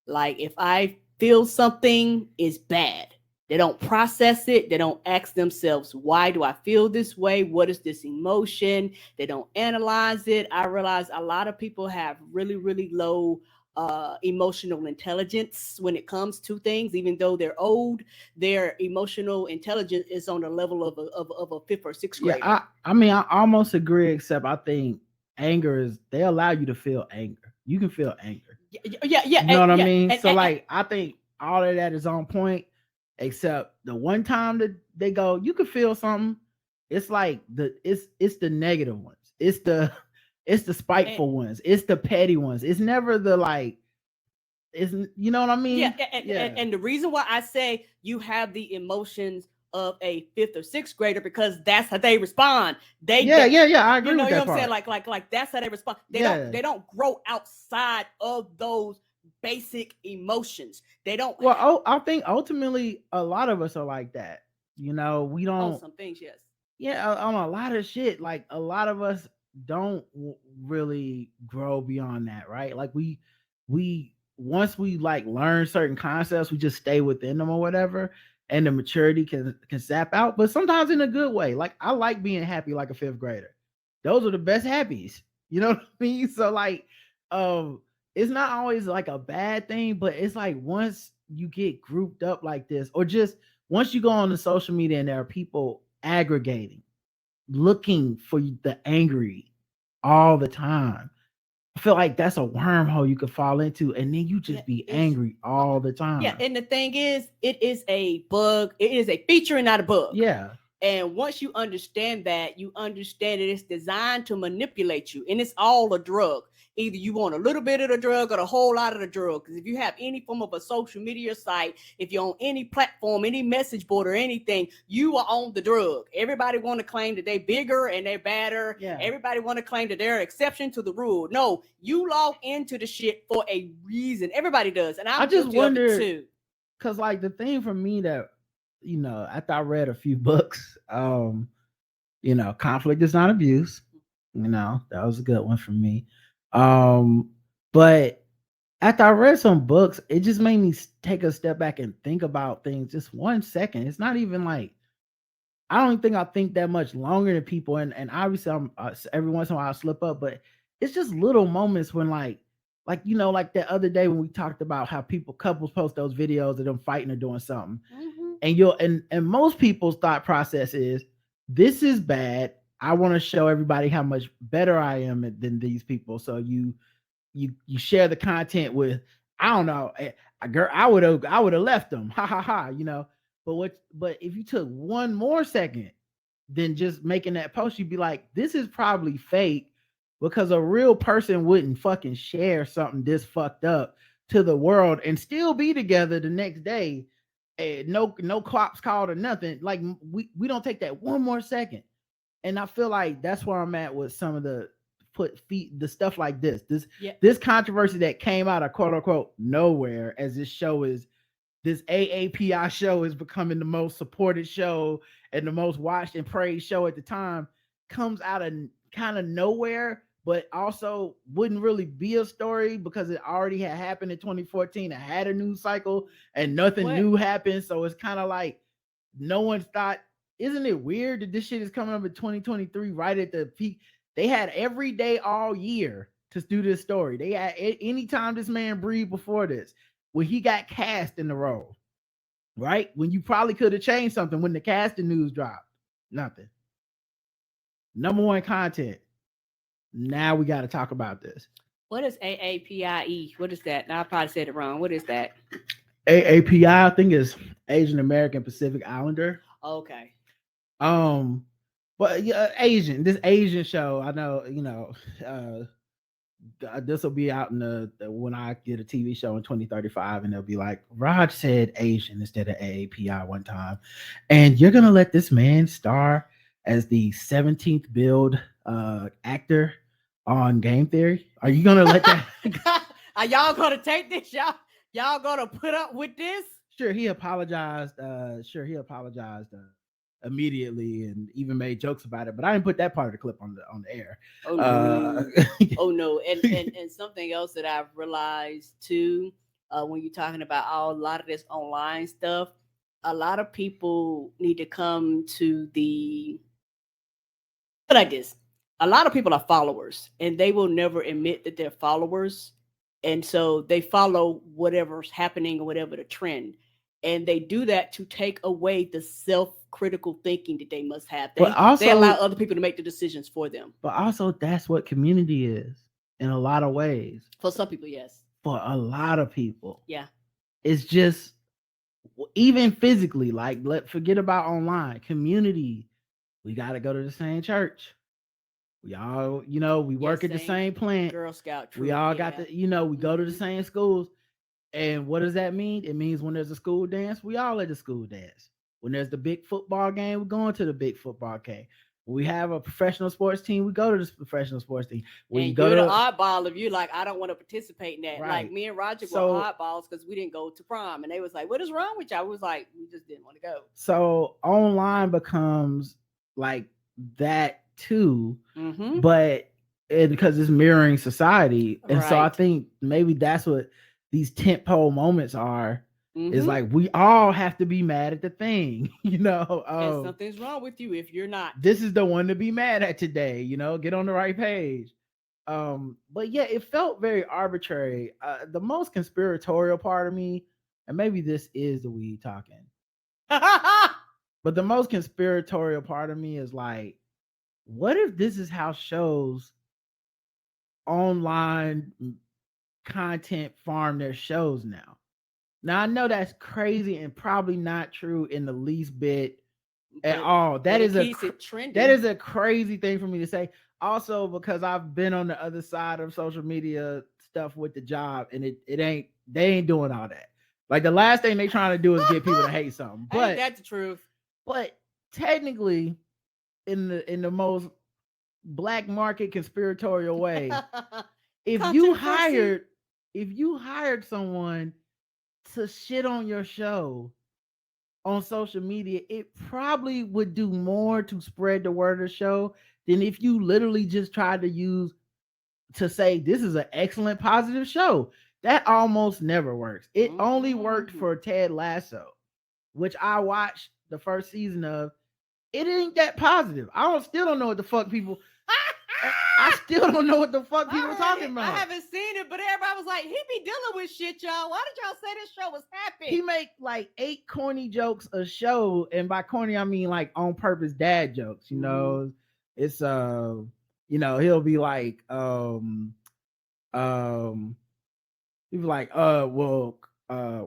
Like if I feel something is bad, they don't process it. They don't ask themselves, why do I feel this way? What is this emotion? They don't analyze it. I realize a lot of people have really, really low emotional intelligence when it comes to things. Even though they're old, their emotional intelligence is on the level of a fifth or sixth grader. Yeah, I mean, I almost agree, except I think they allow you to feel anger. You can feel anger. Yeah. You know what I mean? So I think all of that is on point, except the one time that they go, you can feel something. It's like it's the negative ones. It's the spiteful ones. It's the petty ones. It's never the like. Isn't you know what I mean? Yeah, and the reason why I say you have the emotions of a fifth or sixth grader, because that's how they respond. I agree. You know with that what I'm part. saying? Like that's how they respond. They don't grow outside of those basic emotions. They don't. Well, I think ultimately a lot of us are like that. We don't. On some things, yes. Yeah, on a lot of shit. Like a lot of us don't really grow beyond that, right? Like we once we like learn certain concepts, we just stay within them or whatever, and the maturity can sap out. But sometimes in a good way. Like I like being happy like a fifth grader. Those are the best happies. You know what I mean? So like, it's not always like a bad thing, but it's like once you get grouped up like this, or just once you go on the social media and there are people aggregating, looking for the angry all the time, I feel like that's a wormhole you could fall into, and then you just be angry all the time. Yeah, and the thing is, it is a bug. It is a feature and not a bug. Yeah. And once you understand that, you understand that it's designed to manipulate you, and it's all a drug. Either you want a little bit of the drug or the whole lot of the drug. Because if you have any form of a social media site, if you're on any platform, any message board or anything, you are on the drug. Everybody want to claim that they're bigger and they're badder. Yeah. Everybody want to claim that they're an exception to the rule. No, you log into the shit for a reason. Everybody does. And I just wonder too. Because like the thing for me that, after I read a few books, conflict is not abuse. That was a good one for me. But after I read some books, it just made me take a step back and think about things just 1 second. It's not even like I don't even think I think that much longer than people, and obviously I'm every once in a while I slip up, but it's just little moments when like like the other day when we talked about how people couples post those videos of them fighting or doing something, Mm-hmm. and and most people's thought process is this is bad. I want to show everybody how much better I am than these people. So you share the content with, I don't know, girl, I would have left them, ha ha ha, but if you took one more second than just making that post, you'd be like, this is probably fake, because a real person wouldn't fucking share something this fucked up to the world and still be together the next day. And no cops called or nothing. Like we don't take that one more second. And I feel like that's where I'm at with some of the the stuff like this Yeah. this controversy that came out of quote unquote nowhere, as this AAPI show is becoming the most supported show and the most watched and praised show at the time, comes out of kind of nowhere, but also wouldn't really be a story because it already had happened in 2014. It had a news cycle and nothing new happened. So it's kind of like no one thought, isn't it weird that this shit is coming up in 2023 right at the peak? They had every day all year to do this story. They had anytime this man breathed before this, when he got cast in the role, right? When you probably could have changed something when the casting news dropped. Nothing. Number one content. Now we got to talk about this. What is AAPIE? What is that? Now I probably said it wrong. What is that? AAPI, I think, is Asian American Pacific Islander. Okay. But this Asian show, I know, this will be out in the when I get a TV show in 2035, and they'll be like, Raj said Asian instead of AAPI one time, and you're gonna let this man star as the 17th build actor on Game Theory? Are you gonna let that? Are y'all gonna take this? Y'all gonna put up with this? Sure, he apologized. Immediately, and even made jokes about it, but I didn't put that part of the clip on the air. Oh no. Oh no. And something else that I've realized too, when you're talking about a lot of this online stuff, a lot of people need to come to like this. A lot of people are followers, and they will never admit that they're followers, and so they follow whatever's happening or whatever the trend. And they do that to take away the self-critical thinking that they must have. They allow other people to make the decisions for them. But also, that's what community is in a lot of ways. For some people, yes. For a lot of people. Yeah. It's just, even physically, like, forget about online. Community, we got to go to the same church. We all, we work at the same plant. Girl Scout troop. We all got the, we go to the same schools. And what does that mean? It means when there's a school dance, we all at the school dance. When there's the big football game, we're going to the big football game. When we have a professional sports team, we go to the professional sports team. When you go to the oddball, if you like, I don't want to participate in that. Right. Like me and Roger were oddballs because we didn't go to prom, and they was like, "What is wrong with y'all?" I was like, "We just didn't want to go." So online becomes like that too, but because it's mirroring society, and so I think maybe that's what these tentpole moments are. It's like we all have to be mad at the thing, and something's wrong with you if you're not. This is the one to be mad at today, get on the right page. But yeah, it felt very arbitrary. The most conspiratorial part of me, and maybe this is the weed talking, but the most conspiratorial part of me is like, what if this is how shows online content farm their shows now? Now I know that's crazy and probably not true in the least bit at all. That is a crazy thing for me to say. Also, because I've been on the other side of social media stuff with the job, and they ain't doing all that. Like, the last thing they trying to do is get people to hate something. But that's the truth. But technically, in the most black market conspiratorial way, if you hired someone to shit on your show on social media, it probably would do more to spread the word of the show than if you literally just tried to say this is an excellent positive show. That almost never works. It only worked for Ted Lasso, which I watched the first season of, it ain't that positive. Still don't know what the fuck people. I still don't know what the fuck people are talking about. I haven't seen it, but everybody was like, he be dealing with shit, y'all. Why did y'all say this show was happy? He make like 8 corny jokes a show, and by corny I mean like on purpose dad jokes. You know, it's he'll be like he'll be like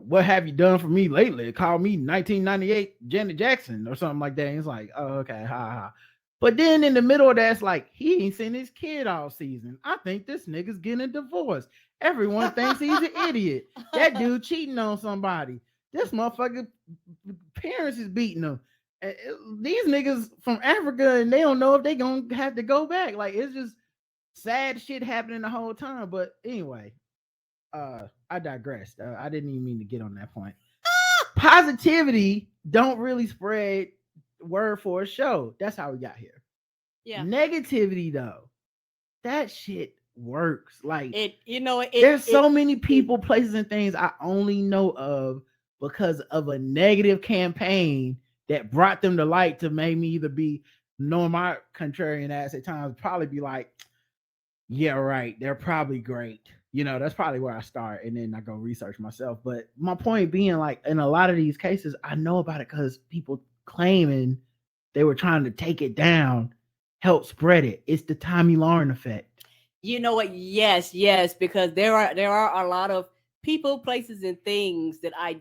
what have you done for me lately? Call me 1998 Janet Jackson or something like that. And it's like, oh, okay, ha ha. But then in the middle of that, it's like, he ain't seen his kid all season. I think this nigga's getting a divorce. Everyone thinks he's an idiot. That dude cheating on somebody. This motherfucker parents is beating him. These niggas from Africa, and they don't know if they gonna have to go back. Like, it's just sad shit happening the whole time. But anyway, I digressed. I didn't even mean to get on that point. Positivity don't really spread word for a show. That's how we got here. Yeah. Negativity though, that shit works. Like there's so many people, places, and things I only know of because of a negative campaign that brought them to light to make me either be, knowing my contrarian ass at times, probably be like, yeah, right, they're probably great. That's probably where I start, and then I go research myself. But my point being, like, in a lot of these cases, I know about it because people claiming they were trying to take it down help spread it. It's the Tommy Lauren effect. You know what? Yes, because there are a lot of people, places, and things that I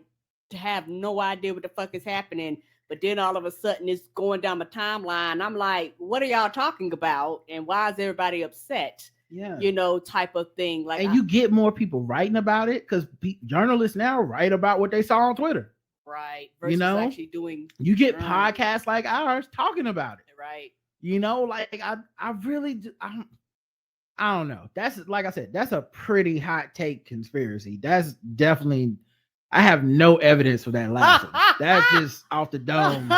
have no idea what the fuck is happening. But then all of a sudden it's going down my timeline. I'm like, what are y'all talking about? And why is everybody upset? Yeah. Type of thing. Like, and you get more people writing about it because journalists now write about what they saw on Twitter. Right. Versus actually doing. You get podcasts like ours talking about it. Right. Like I really, I don't know. That's, like I said, that's a pretty hot take conspiracy. That's definitely, I have no evidence for that last one. That's just off the dome.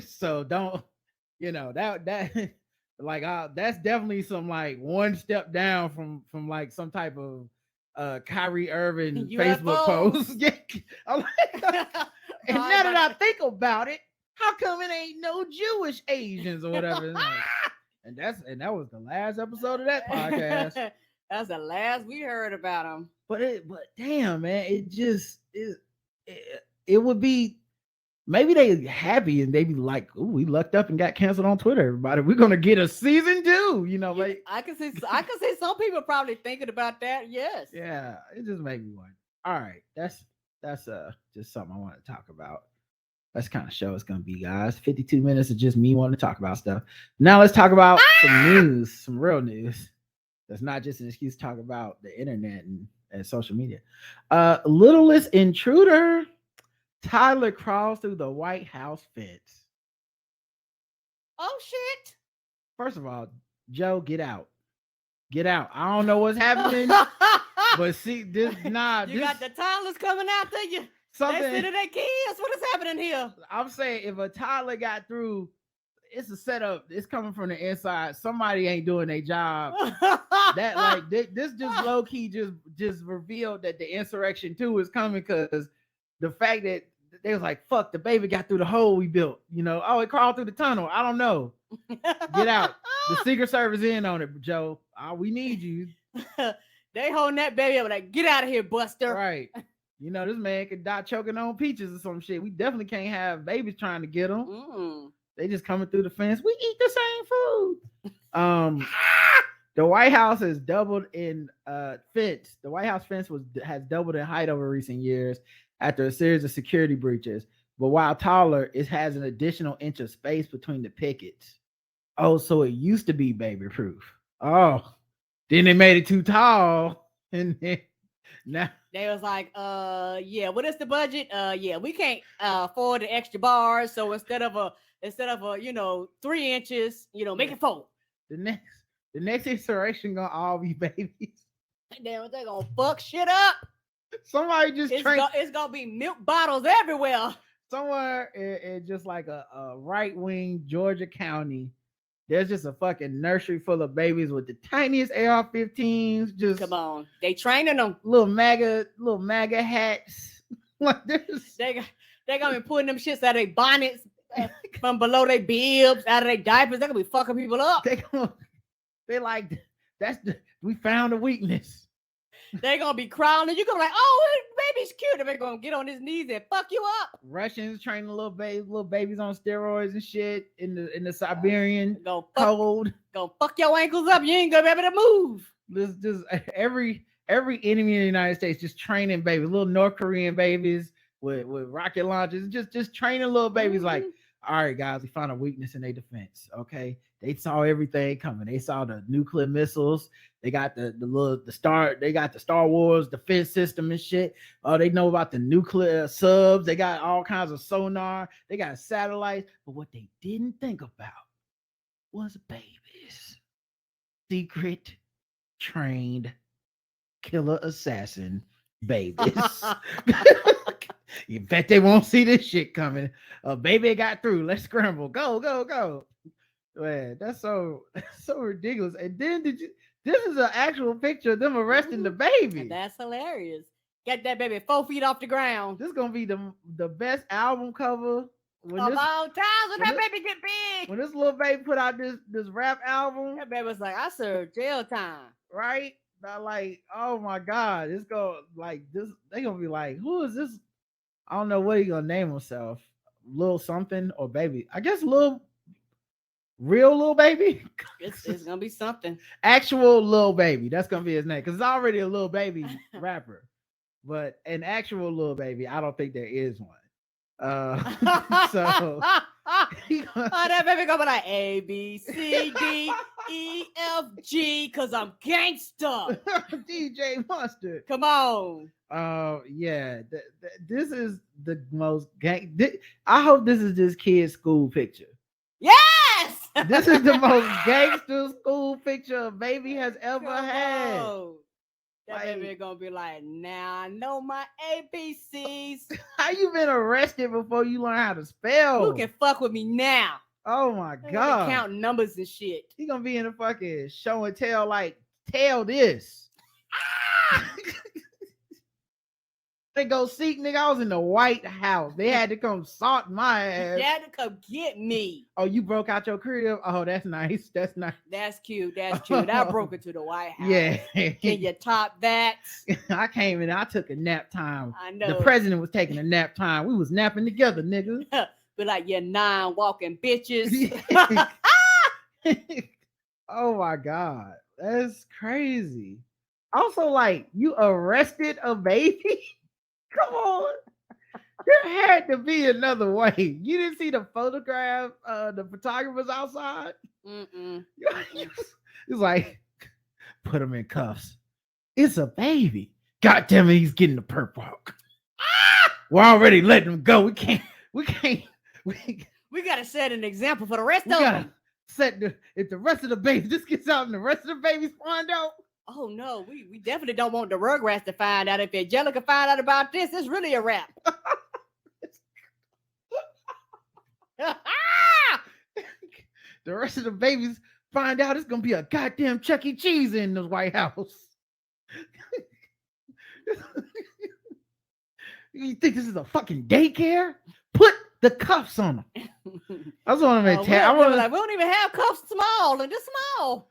So don't, that like that's definitely some like one step down from like some type of Kyrie Irving Facebook post. And now that I think about it, how come it ain't no Jewish Asians or whatever? And that was the last episode of that podcast. That's the last we heard about him. But damn, man, it would be, maybe they happy and they be like, "Ooh, we lucked up and got canceled on Twitter. Everybody, we're gonna get a season 2." Like, I can see some people probably thinking about that. Yes. Yeah, it just made me wonder. All right, that's just something I want to talk about. That's the kind of show it's gonna be, guys. 52 minutes of just me wanting to talk about stuff. Now let's talk about some news, some real news. That's not just an excuse to talk about the internet and social media. Littlest intruder. Tyler crawls through the White House fence. Oh shit! First of all, Joe, get out. Get out. I don't know what's happening, but see this. You got the toddlers coming after you. They sit to their kids. What is happening here? I'm saying, if a toddler got through, it's a setup. It's coming from the inside. Somebody ain't doing their job. That like this just low key just revealed that the insurrection 2 is coming, because the fact that they was like, fuck, the baby got through the hole we built. Oh, it crawled through the tunnel. I don't know. Get out. The Secret Service in on it, Joe. We need you. They holding that baby up like, get out of here, Buster. Right. This man could die choking on peaches or some shit. We definitely can't have babies trying to get them. They just coming through the fence. We eat the same food. The White House has doubled in fence. The White House fence has doubled in height over recent years after a series of security breaches. But while taller, it has an additional inch of space between the pickets. Oh, so it used to be baby proof. Oh, then they made it too tall. And then now they was like, yeah, what is the budget? Yeah, we can't afford the extra bars. So instead of a 3 inches, make it 4. The next insurrection gonna all be babies. Damn, they're gonna fuck shit up. Somebody just it's gonna be milk bottles everywhere. Somewhere in just like a right-wing Georgia county, there's just a fucking nursery full of babies with the tiniest AR-15s. Just come on, they training them. Little MAGA hats. Like this. They're gonna be putting them shits out of their bonnets. from below their bibs, out of their diapers. They're gonna be fucking people up. They like we found a weakness. They're gonna be crying, and you're gonna be like, oh, baby's cute. And they're gonna get on his knees and fuck you up. Russians training little babies on steroids and shit in the Siberian cold. Gonna fuck your ankles up. You ain't gonna be able to move. This just every enemy in the United States just training babies, little North Korean babies with rocket launchers, just training little babies. Like, all right, guys, we found a weakness in their defense. Okay, they saw everything coming. They saw the nuclear missiles. They got they got the Star Wars defense system and shit. Oh, they know about the nuclear subs. They got all kinds of sonar. They got satellites. But what they didn't think about was babies. Secret trained killer assassin babies. You bet they won't see this shit coming. Baby got through. Let's scramble. Go. Man, that's so ridiculous. And then this is an actual picture of them arresting the baby. And that's hilarious. Get that baby 4 feet off the ground. This is gonna be the best album cover of all time. When that baby get big. When this little baby put out this rap album, that baby was like, I served jail time. Right? Like, oh my God, it's gonna like this. They gonna be like, who is this? I don't know what he gonna name himself. Lil something or baby. I guess real little baby. It's gonna be something. Actual little baby. That's gonna be his name because it's already a little baby rapper. But an actual little baby, I don't think there is one. So that baby gonna be like A B C D E F G because I'm gangster. DJ Mustard. Come on. Yeah. This is the most gang. I hope this is this kid's school picture. Yes. This is the most gangster school picture a baby has ever had. That baby gonna be like, now I know my ABCs. How you been arrested before you learn how to spell? Who can fuck with me now? Oh my God. Counting numbers and shit. He gonna be in a fucking show and tell, like, tell this. They go see, nigga, I was in the White House. They had to come salt my ass. They had to come get me. Oh, you broke out your crib? Oh, that's nice. That's nice. That's cute. That's cute. I broke into the White House. Yeah. Can you top that? I came in. I took a nap time. I know. The president was taking a nap time. We was napping together, nigga. Be like, you 9 walking bitches. Oh my God. That's crazy. Also, like, you arrested a baby? Come on. There had to be another way. You didn't see the photograph, the photographers outside? It's like, put him in cuffs. It's a baby. God damn it, he's getting the perp walk. We're already letting him go. We gotta set an example for the rest of them. If the rest of the babies just gets out and the rest of the babies find out. Oh no, we definitely don't want the Rugrats to find out. If Angelica find out about this, it's really a wrap. The rest of the babies find out it's gonna be a goddamn Chuck E. Cheese in the White House. You think this is a fucking daycare? Put the cuffs on them. I just want to make we don't even have cuffs small and just small.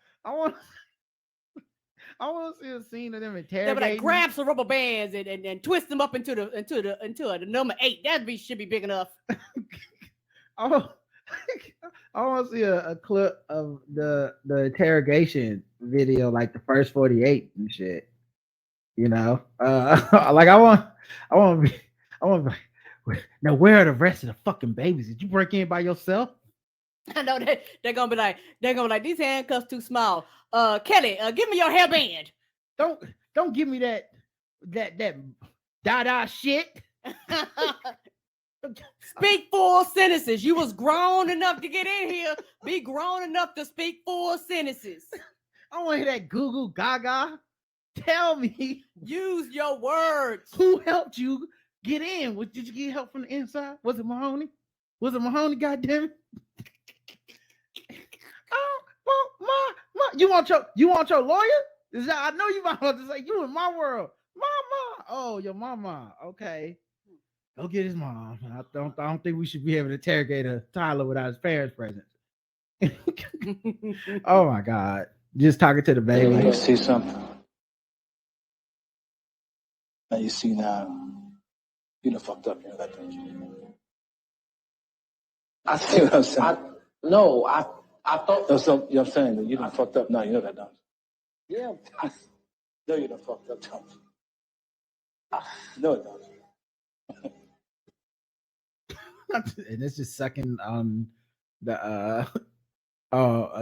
I want to see a scene of them interrogating. They'll be like, grab some rubber bands and twist them up into the number 8. That should be big enough. I want to see a clip of the interrogation video, like the first 48 and shit. You know, like I want to be. Now, where are the rest of the fucking babies? Did you break in by yourself? I know they're gonna be like these handcuffs too small. Kelly, give me your hairband. Don't give me that da shit. Speak full sentences. You was grown enough to get in here. Be grown enough to speak full sentences. I want to hear that goo goo gaga. Tell me. Use your words. Who helped you get in? Did you get help from the inside? Was it Mahoney? Goddamn it! Oh, my. You want your lawyer? I know you might want to say you in my world, mama. Oh, your mama. Okay. Go get his mom. I don't think we should be able to interrogate a toddler without his parents present. Oh my god. Just talking to the baby. You see something. Now you see now. You done fucked up. You know that, don't you? I see what I'm saying. I thought. No, so, you know what I'm saying? That you done fucked up now. You know that, don't you? Yeah. I know you done fucked up, don't you? No, it don't. And this is sucking on the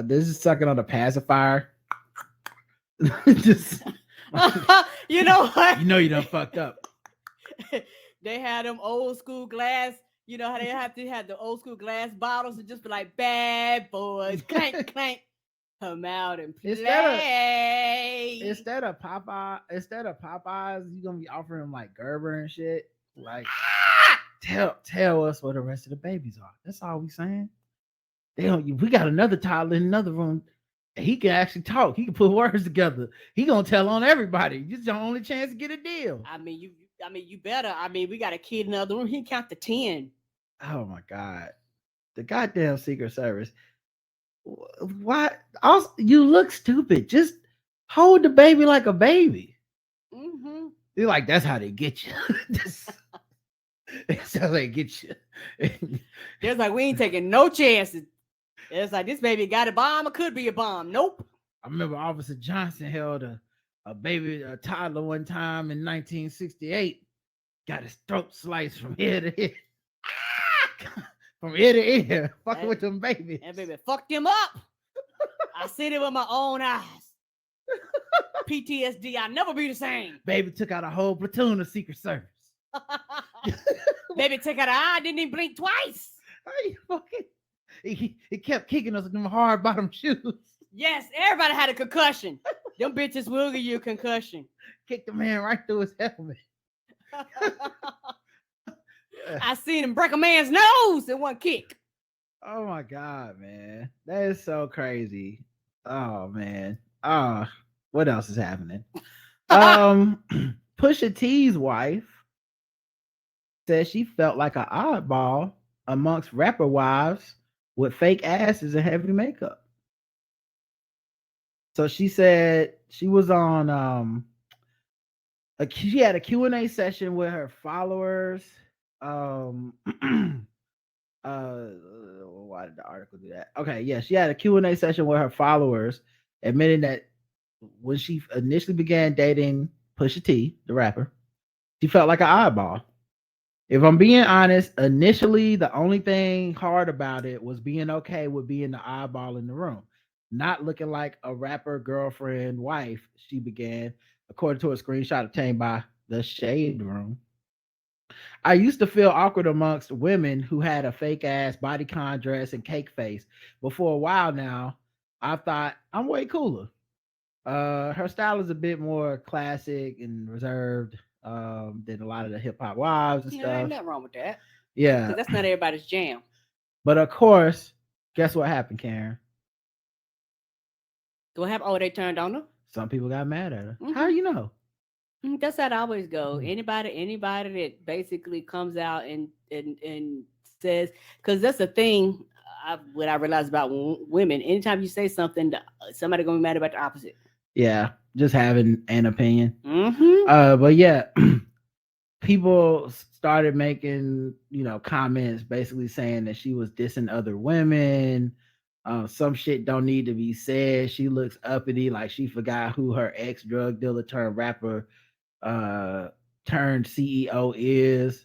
this is sucking on the pacifier. Just You know what? you know you done fucked up. They had them old school glass. You know how they have to have the old school glass bottles and just be like, bad boys, clank, clank, come out and play. Instead of Popeyes, you gonna be offering them like Gerber and shit. Like tell us where the rest of the babies are. That's all we saying. We got another toddler in another room. He can actually talk. He can put words together. He gonna tell on everybody. This is your only chance to get a deal. I mean, you better. I mean, we got a kid in the other room. He can count to 10. Oh my god, the goddamn Secret Service. Why? Also, you look stupid. Just hold the baby like a baby. Mm-hmm. They're like, that's how they get you. That's how they get you. It's like, we ain't taking no chances. It's like, this baby got a bomb or could be a bomb. Nope. I remember Officer Johnson held a toddler one time in 1968. Got his throat sliced from ear to ear. From ear to ear. Fucking with them babies. That baby fucked him up. I seen it with my own eyes. PTSD, I'll never be the same. Baby took out a whole platoon of Secret Service. Baby took out an eye, didn't even blink twice. He kept kicking us with them hard bottom shoes. Yes, everybody had a concussion. Them bitches will give you a concussion. Kicked the man right through his helmet. I seen him break a man's nose in one kick. Oh my god, man. That is so crazy. Oh man. What else is happening? Pusha T's wife says she felt like an oddball amongst rapper wives with fake asses and heavy makeup. So she said she was on she had a Q&A session with her followers. Why did the article do that? Okay, yeah, she had a Q&A session with her followers, admitting that when she initially began dating Pusha T, the rapper, she felt like an oddball. If I'm being honest, initially the only thing hard about it was being okay with being the oddball in the room, not looking like a rapper girlfriend wife. She began, according to a screenshot obtained by the Shade Room. I used to feel awkward amongst women who had a fake ass bodycon dress and cake face, but for a while now, I thought I'm way cooler. Her style is a bit more classic and reserved than a lot of the hip hop wives and stuff. Ain't nothing wrong with that. Yeah, because that's not everybody's jam. But of course, guess what happened, Karen? What happened? Oh, they turned on her. Some people got mad at her. Mm-hmm. How do you know? That's how it always go. Mm-hmm. Anybody that basically comes out and says, because that's the thing. What I realized about women, anytime you say something, somebody gonna be mad about the opposite. Yeah, just having an opinion. Mm-hmm. But yeah, people started making comments basically saying that she was dissing other women. Some shit don't need to be said. She looks uppity, like she forgot who her ex drug dealer turned rapper turned CEO is.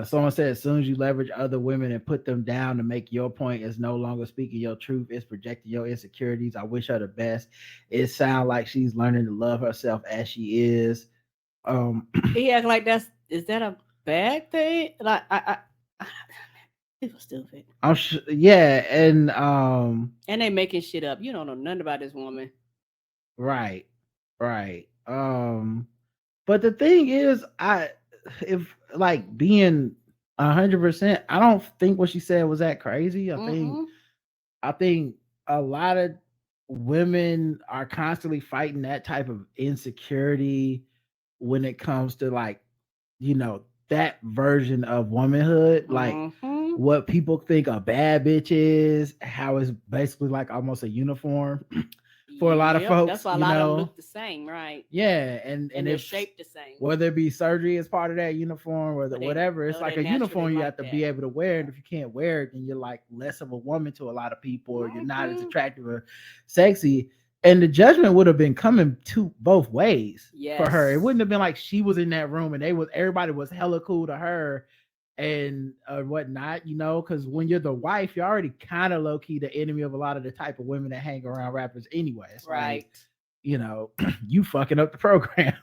Someone said, as soon as you leverage other women and put them down to make your point, is no longer speaking your truth, it's projecting your insecurities. I wish her the best. It sounds like she's learning to love herself as she is. He act like is that a bad thing? Like it was stupid. I'm sure, yeah, and they making shit up. You don't know nothing about this woman. Right. But the thing is, if like being 100%, I don't think what she said was that crazy. I think a lot of women are constantly fighting that type of insecurity when it comes to that version of womanhood, like what people think a bad bitch is, how it's basically like almost a uniform for a lot of folks. That's why a lot of them look the same, right? Yeah, and they're it's shaped the same. Whether it be surgery as part of that uniform or whatever, it's like a uniform you have to be able to wear. And if you can't wear it, then you're like less of a woman to a lot of people, or you're not as attractive or sexy. And the judgment would have been coming to both ways for her. It wouldn't have been like she was in that room and everybody was hella cool to her and whatnot, because when you're the wife, you're already kind of low key the enemy of a lot of the type of women that hang around rappers anyway. It's right. Like, you fucking up the program.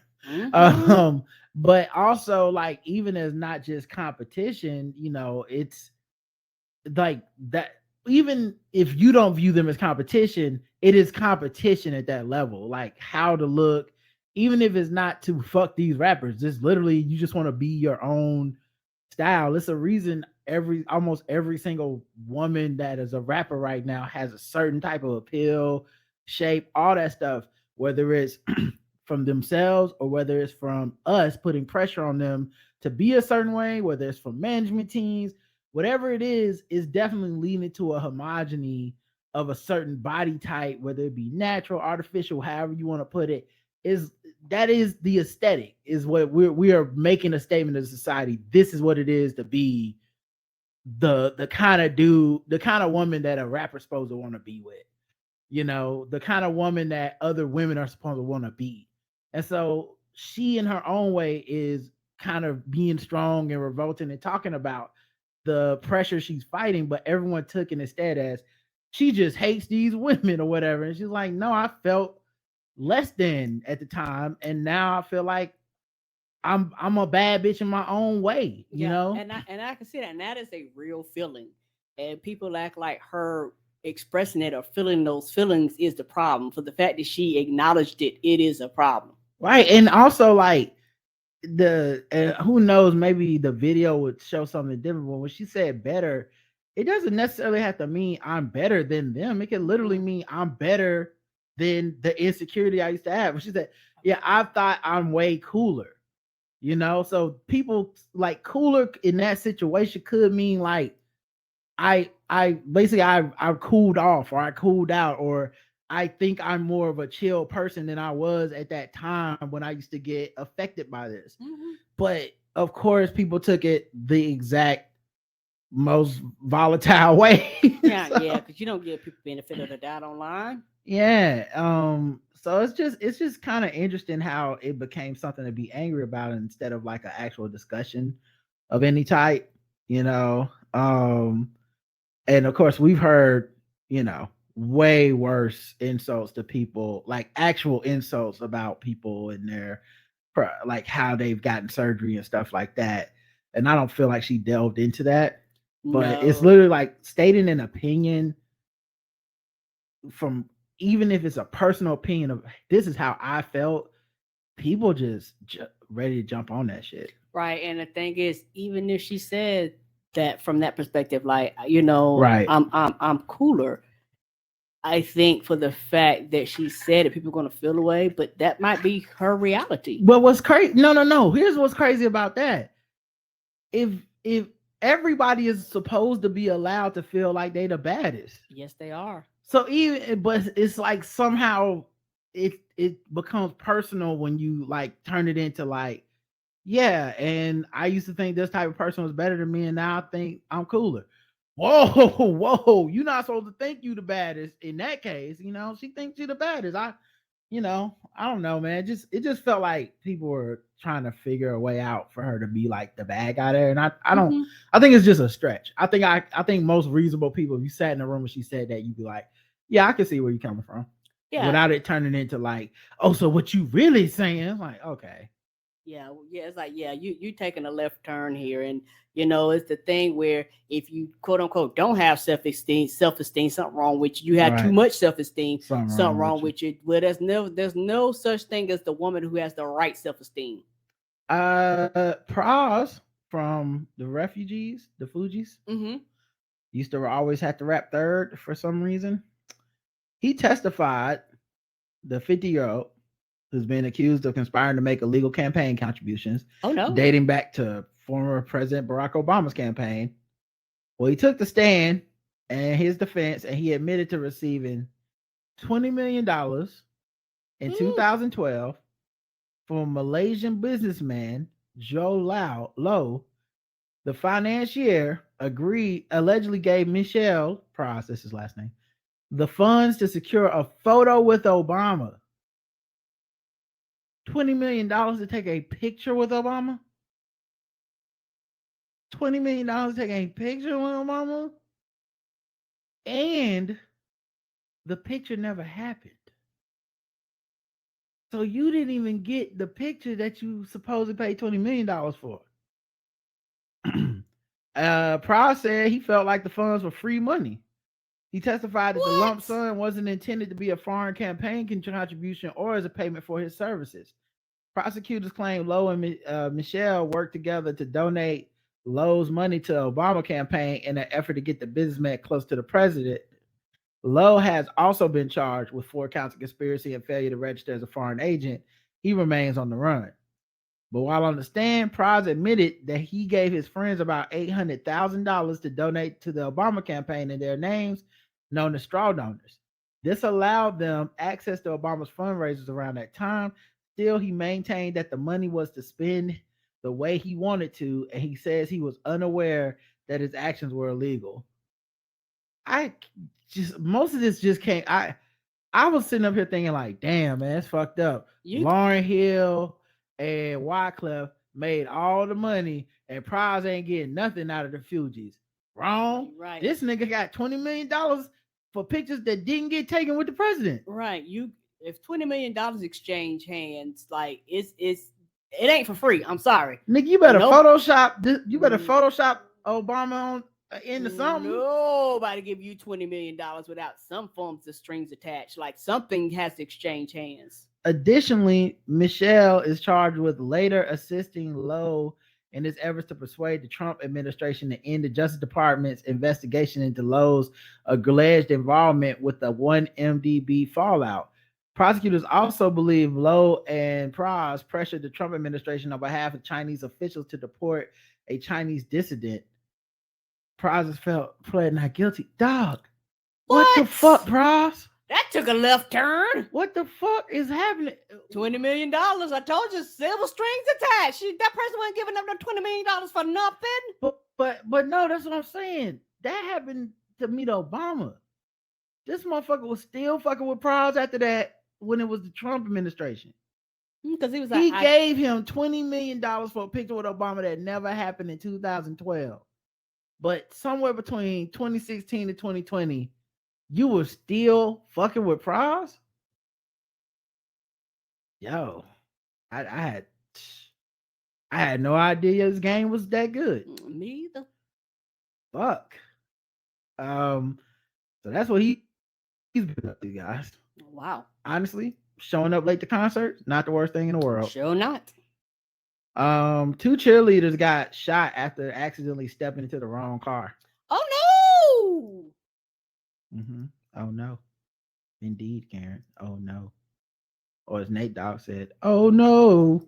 But also, like, even as not just competition, it's like that. Even if you don't view them as competition, it is competition at that level. Like how to look, even if it's not to fuck these rappers, just literally you just want to be your own style. It's a reason almost every single woman that is a rapper right now has a certain type of appeal, shape, all that stuff, whether it's from themselves or whether it's from us putting pressure on them to be a certain way, whether it's from management teams, whatever it is definitely leading to a homogeny of a certain body type, whether it be natural, artificial, however you want to put it. That is the aesthetic, is what we are making a statement of society. This is what it is to be the kind of dude, the kind of woman that a rapper's supposed to want to be with, the kind of woman that other women are supposed to want to be. And so she in her own way is kind of being strong and revolting and talking about the pressure she's fighting, but everyone took it instead as she just hates these women or whatever. And she's like, no, I felt less than at the time, and now I feel like I'm a bad bitch in my own way, you know. And I can see that, and that is a real feeling. And people act like her expressing it or feeling those feelings is the problem. For the fact that she acknowledged it, it is a problem, right? And also, like who knows, maybe the video would show something different. But when she said better, it doesn't necessarily have to mean I'm better than them. It can literally mean I'm better than the insecurity I used to have. She said, yeah, I thought I'm way cooler, so people like cooler in that situation could mean like I basically I cooled off, or I cooled out, or I think I'm more of a chill person than I was at that time when I used to get affected by this. But of course people took it the exact most volatile way. Yeah, because you don't give people benefit of the doubt online. So it's just kind of interesting how it became something to be angry about instead of like an actual discussion of any type, and of course we've heard, way worse insults to people, like actual insults about people and their like how they've gotten surgery and stuff like that. And I don't feel like she delved into that, but it's literally like stating an opinion from, even if it's a personal opinion of this is how I felt, people just ready to jump on that shit. Right. And the thing is, even if she said that from that perspective, like, right, I'm cooler, I think for the fact that she said it, people are going to feel away, but that might be her reality. But what's crazy? No. Here's what's crazy about that. If everybody is supposed to be allowed to feel like they the baddest. Yes, they are. So but it's like somehow it becomes personal when you like turn it into like, yeah, and I used to think this type of person was better than me, and now I think I'm cooler. Whoa, you're not supposed to think you the baddest in that case. She thinks you're the baddest. I don't know, man. It just felt like people were trying to figure a way out for her to be like the bad guy there. And I don't, I think it's just a stretch. I think most reasonable people, if you sat in a room and she said that, you'd be like, yeah, I can see where you're coming from. Yeah. Without it turning into like, oh, so what you really saying? It's like, okay. Yeah. It's like, yeah, you taking a left turn here. And, it's the thing where if you quote unquote don't have self-esteem, something wrong with you. You have too much self-esteem, something wrong with you. Well, there's no such thing as the woman who has the right self-esteem. Pras from the refugees, the Fugees, used to always have to rap third for some reason. He testified, the 50-year-old who's been accused of conspiring to make illegal campaign contributions. Oh no. Dating back to former President Barack Obama's campaign. Well, he took the stand and his defense, and he admitted to receiving $20 million in 2012 from Malaysian businessman Joe Low. The financier allegedly gave Michelle Price, that's his last name, the funds to secure a photo with Obama. $20 million to take a picture with Obama? $20 million to take a picture with Obama? And the picture never happened. So you didn't even get the picture that you supposedly paid $20 million for. Price said he felt like the funds were free money. He testified that the lump sum wasn't intended to be a foreign campaign contribution or as a payment for his services. Prosecutors claim Lowe and Michelle worked together to donate Lowe's money to the Obama campaign in an effort to get the businessman close to the president. Lowe has also been charged with 4 counts of conspiracy and failure to register as a foreign agent. He remains on the run. But while on the stand, Price admitted that he gave his friends about $800,000 to donate to the Obama campaign in their names, known as straw donors. This allowed them access to Obama's fundraisers around that time. Still, he maintained that the money was to spend the way he wanted to, and he says he was unaware that his actions were illegal. Most of this just can't. I was sitting up here thinking like, damn, man, it's fucked up. Lauryn Hill and Wyclef made all the money, and Prize ain't getting nothing out of the Fugees. Wrong. Right. This nigga got $20 million for pictures that didn't get taken with the president. Right. If $20 million exchange hands, like it ain't for free. I'm sorry. Nigga, you better Photoshop this, you better Photoshop Obama into something. Nobody give you $20 million without some forms of strings attached. Like something has to exchange hands. Additionally, Michelle is charged with later assisting Lowe in his efforts to persuade the Trump administration to end the Justice Department's investigation into Lowe's alleged involvement with the 1MDB fallout. Prosecutors also believe Lowe and Price pressured the Trump administration on behalf of Chinese officials to deport a Chinese dissident. Price pled not guilty. Dog, what the fuck, Price? That took a left turn. What the fuck is happening? $20 million. I told you, silver strings attached. That person wasn't giving up no $20 million for nothing. But no, that's what I'm saying. That happened to meet Obama. This motherfucker was still fucking with Price after that when it was the Trump administration. Because he was gave him $20 million for a picture with Obama that never happened in 2012. But somewhere between 2016 and 2020, you were still fucking with Price? Yo, I had no idea this game was that good. Me either. Fuck. So that's what he's been up to, guys. Wow. Honestly, showing up late to concerts, not the worst thing in the world. Sure not. 2 cheerleaders got shot after accidentally stepping into the wrong car. Oh no! Oh no. Indeed, Karen. Oh no. Or as Nate Dogg said, oh no.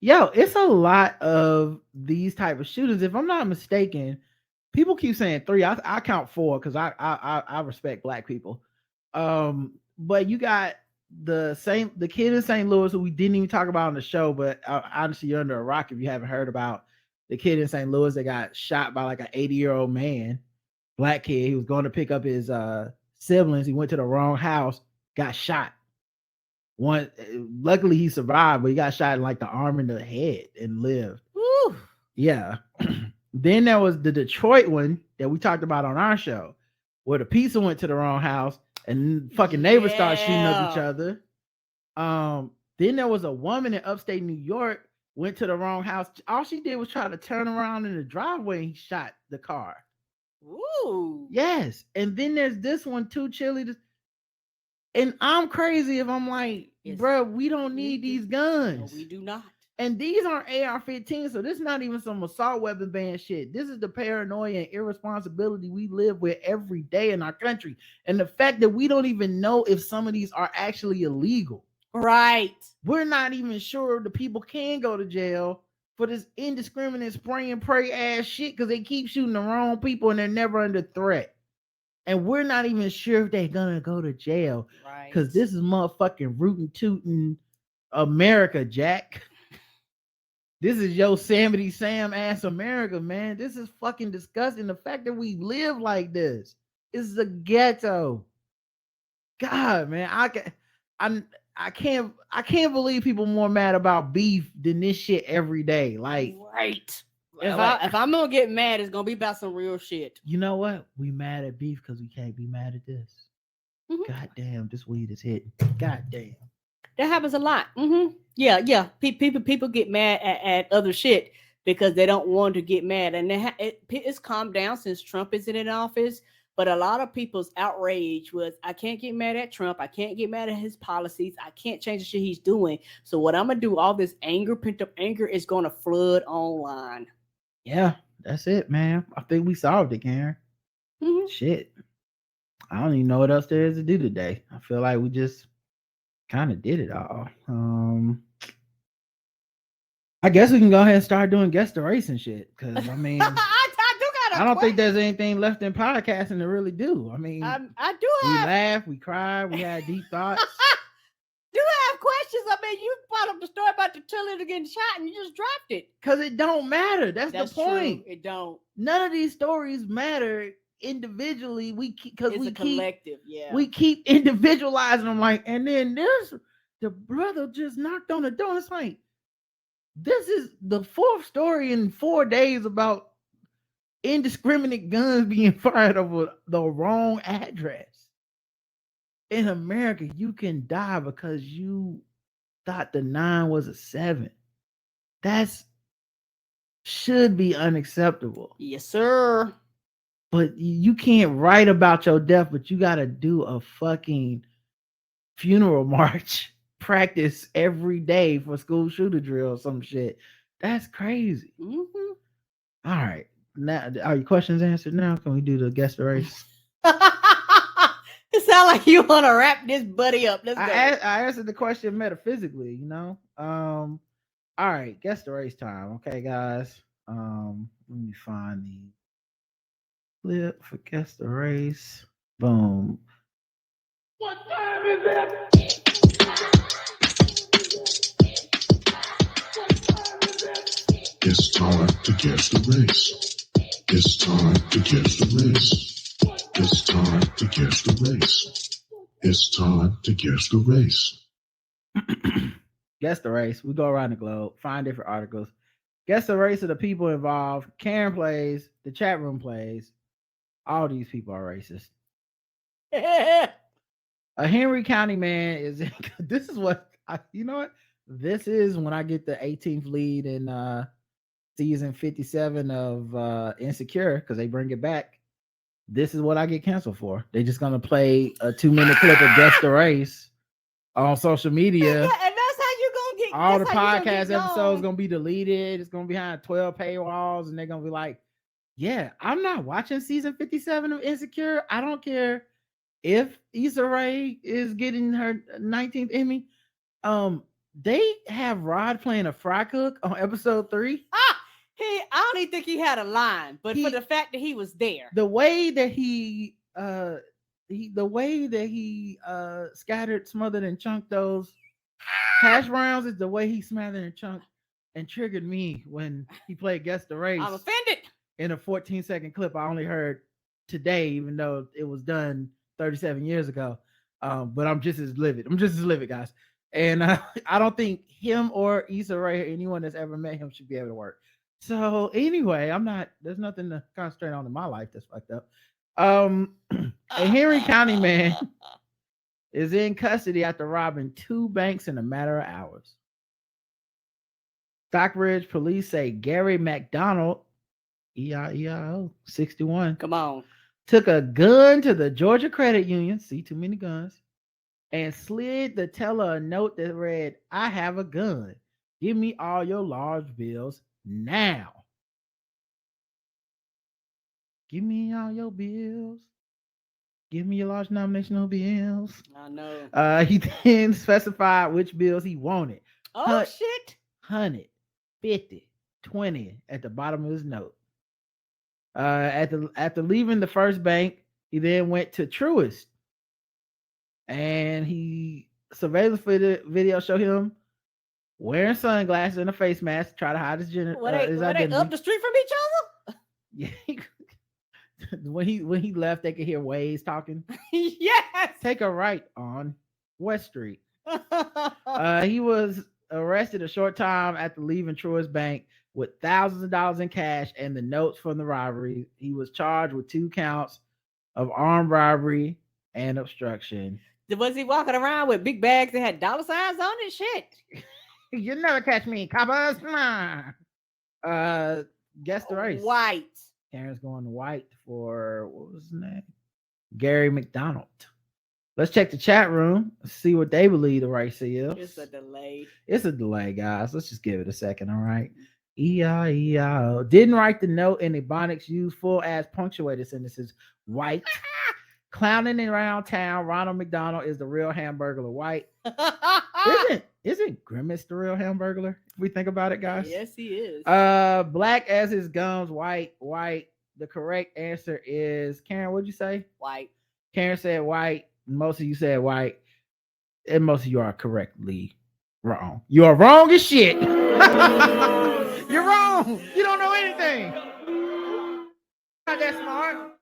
Yo, it's a lot of these type of shootings. If I'm not mistaken, people keep saying 3. I count 4 because I respect black people. But you got the kid in St. Louis who we didn't even talk about on the show, but honestly, you're under a rock if you haven't heard about the kid in St. Louis that got shot by like an 80-year-old man, black kid. He was going to pick up his siblings. He went to the wrong house, got shot. Luckily he survived, but he got shot in like the arm and the head and lived. Woo. Yeah. Then there was the Detroit one that we talked about on our show, where the pizza went to the wrong house and fucking neighbors started shooting up each other. Then there was a woman in upstate New York went to the wrong house. All she did was try to turn around in the driveway and he shot the car. Ooh. Yes. And then there's this one, 2 cheerleaders. And I'm crazy if I'm like, bro, we don't need these guns. No, we do not. And these aren't AR-15, so this is not even some assault weapon ban shit. This is the paranoia and irresponsibility we live with every day in our country. And the fact that we don't even know if some of these are actually illegal. Right. We're not even sure the people can go to jail for this indiscriminate spray and pray ass shit because they keep shooting the wrong people and they're never under threat. And we're not even sure if they're gonna go to jail. Right. Because this is motherfucking rootin' tootin' America, Jack. This is Yosemite Sam ass America, man. This is fucking disgusting. The fact that we live like this is the ghetto. God, man, I can't believe people more mad about beef than this shit every day. Like, right. If I'm gonna get mad, it's gonna be about some real shit. You know what? We mad at beef because we can't be mad at this. Mm-hmm. God damn, this weed is hitting. God damn. That happens a lot. Mm-hmm. Yeah. People get mad at other shit because they don't want to get mad, and it's calmed down since Trump isn't in office. But a lot of people's outrage was, I can't get mad at Trump. I can't get mad at his policies. I can't change the shit he's doing. So what I'm gonna do? All this anger, pent up anger, is gonna flood online. Yeah, that's it, man. I think we solved it, Karen. Mm-hmm. Shit. I don't even know what else there is to do today. I feel like we just kind of did it all. I guess we can go ahead and start doing guest the race and shit. Because I mean, I don't think there's anything left in podcasting to really do. I mean, I do. We laughed, we cried, we had deep thoughts. Do have questions? I mean, you brought up the story about the cheerleader getting shot and you just dropped it. Because it don't matter. That's the point. True. It don't. None of these stories matter individually. We keep collective. Yeah. We keep individualizing them. Like, and then there's the brother just knocked on the door. It's like, this is the fourth story in 4 days about indiscriminate guns being fired over the wrong address. In America, you can die because you thought the 9 was a 7. That's should be unacceptable. Yes, sir. But you can't write about your death, but you got to do a fucking funeral march practice every day for school shooter drill or some shit. That's crazy. Mm-hmm. All right. Now, are your questions answered now? Can we do the guest race? It sounds like you want to wrap this buddy up. Let's go. I answered the question metaphysically, you know. All right, guess the race time. Okay, guys. Let me find the clip for guess the race. Boom. What time is it? It's time to guess the race. It's time to guess the race. It's time to guess the race. It's time to guess the race. Guess the race. We go around the globe, find different articles. Guess the race of the people involved. Karen plays. The chat room plays. All these people are racist. A Henry County man is. This is what you know. What this is when I get the 18th lead in season 57 of Insecure because they bring it back. This is what I get canceled for. They're just gonna play a 2-minute clip of Guess the Race on social media. Yeah, and that's how you gonna get all the podcast episodes gonna be deleted. It's gonna be behind 12 paywalls, and they're gonna be like, "Yeah, I'm not watching season 57 of Insecure. I don't care if Issa Rae is getting her 19th Emmy." They have Rod playing a fry cook on episode 3. I don't even think he had a line, but for the fact that he was there, the way that he scattered, smothered, and chunked those hash browns is the way he smothered and chunked and triggered me when he played Guess the Race. I'm offended. In a 14-second clip I only heard today, even though it was done 37 years ago. But I'm just as livid. Guys. And I don't think him or Issa Rae or anyone that's ever met him should be able to work. So anyway, there's nothing to concentrate on in my life that's fucked up. A Henry County man is in custody after robbing 2 banks in a matter of hours. Stockbridge police say Gary McDonald, E-I-E-I-O, 61. Come on. Took a gun to the Georgia Credit Union, see too many guns, and slid the teller a note that read, "I have a gun. Give me all your large bills now. Give me all your bills. Give me your large denominational bills. I know. He then specified which bills he wanted. Oh shit. 100, 50, 20 at the bottom of his note. After leaving the first bank, he then went to Truist, and surveillance video showed him wearing sunglasses and a face mask to try to hide his Were they up the street from each other? Yeah. When he left, they could hear Waze talking. Yes. Take a right on West Street. He was arrested a short time after leaving Truist Bank with thousands of dollars in cash and the notes from the robbery. He was charged with 2 counts of armed robbery and obstruction. Was he walking around with big bags that had dollar signs on it? Shit. You never catch me, coppers. Guess the race. White. Karen's going white for, what was his name? Gary McDonald. Let's check the chat room, see what they believe the race is. It's a delay. It's a delay, guys. Let's just give it a second, all right? E-I-E-I-O. Didn't write the note in Ebonics, used full-ass punctuated sentences. White. Clowning around town, Ronald McDonald is the real Hamburglar. White. Isn't Grimace the real Hamburglar? If we think about it, guys. Yes, he is. Black as his gums. White. The correct answer is, Karen, what'd you say? White. Karen said white. Most of you said white. And most of you are correctly wrong. You are wrong as shit. You're wrong. You don't know anything. Not that smart.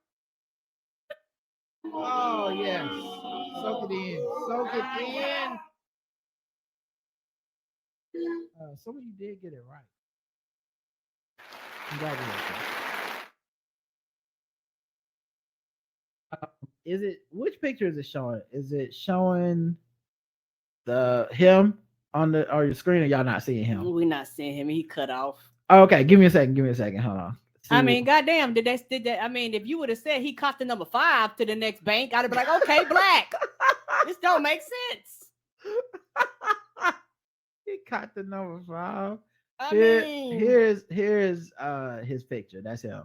Oh, yes. Soak it in. Soak it in. Some of you did get it right. Congratulations. Which picture is it showing? Is it showing him on your screen, or y'all not seeing him? We're not seeing him. He cut off. Oh, okay, give me a second. Hold on. I mean, goddamn, did that? I mean, if you would have said he caught the number 5 to the next bank, I'd have been like, okay, Black. This don't make sense. He caught the number 5. Here's his picture. That's him.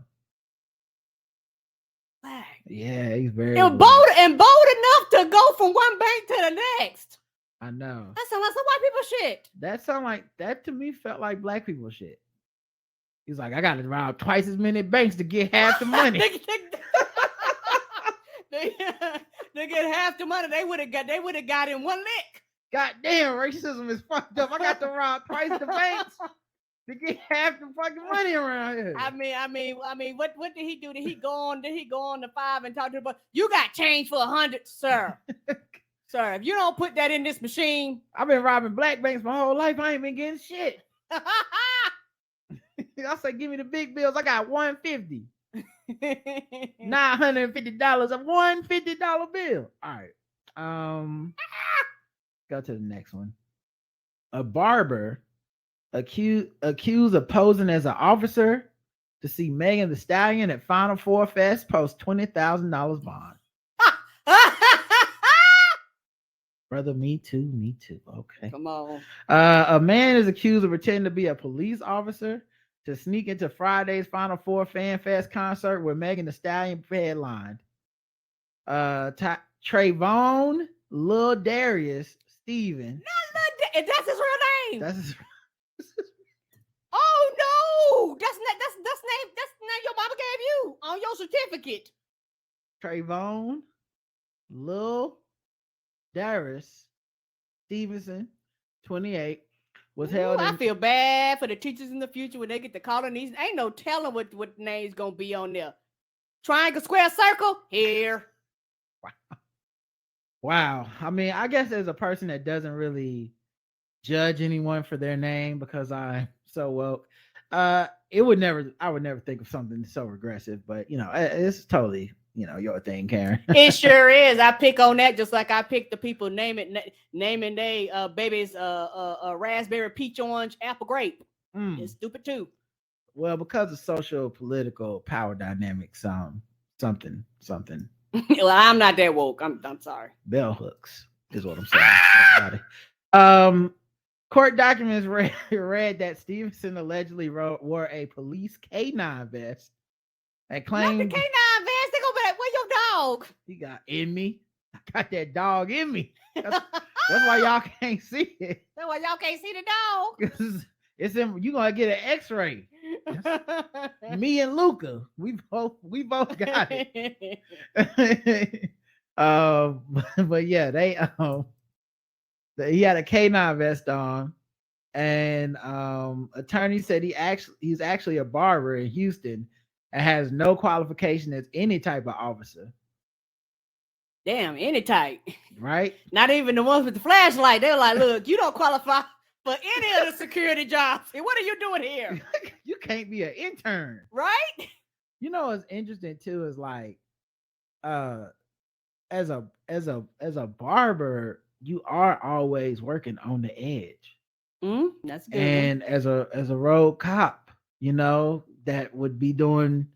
Black. Yeah, he's very bold enough to go from one bank to the next. I know. That sounds like some white people shit. That to me felt like black people shit. He's like, I got to rob twice as many banks to get half the money. they get half the money. They would have got in one lick. Goddamn, racism is fucked up. I got to rob twice the banks to get half the fucking money around here. I mean, what did he do? Did he go on the 5 and talk to the boy? You got change for 100, sir. Sir, if you don't put that in this machine, I've been robbing black banks my whole life. I ain't been getting shit. I say, give me the big bills. I got $150. $950 of $150 bill. All right. Go to the next one. A barber accused of posing as an officer to see Megan Thee Stallion at Final Four Fest post $20,000 bond. Brother, me too. Okay. Come on. A man is accused of pretending to be a police officer to sneak into Friday's Final Four Fan Fest concert where Megan Thee Stallion headlined. Trayvon Lil Darius Steven. No, that's his real name. That's his. Oh no, that's name your mama gave you on your certificate. Trayvon Lil Darius Stevenson, 28, was held. I feel bad for the teachers in the future when they get to calling these. Ain't no telling what name's gonna be on there. Triangle, square, circle. Here. Wow. I mean, I guess as a person that doesn't really judge anyone for their name because I'm so woke, I would never think of something so regressive, but it's totally, your thing, Karen. It sure is. I pick on that just like I pick the people naming they babies raspberry, peach, orange, apple, grape. It's stupid too. Well, because of social political power dynamics, something. Well, I'm not that woke. I'm sorry. Bell hooks is what I'm saying. Court documents read that Stevenson allegedly wore a police K9 vest and claimed not the K9 vest. They gonna be like, where your dog. He got in me. I got that dog in me. That's why y'all can't see it. That's why y'all can't see the dog. It's in. You gonna get an X-ray. Me and Luca, we both got it. But yeah, he had a K9 vest on, and attorney said he's actually a barber in Houston and has no qualification as any type of officer. Damn, any type. Right? Not even the ones with the flashlight. They're like, look, you don't qualify for any of the security jobs. What are you doing here? You can't be an intern. Right? You know what's interesting too is like as a barber, you are always working on the edge. That's good. And as a road cop, you know, that would be doing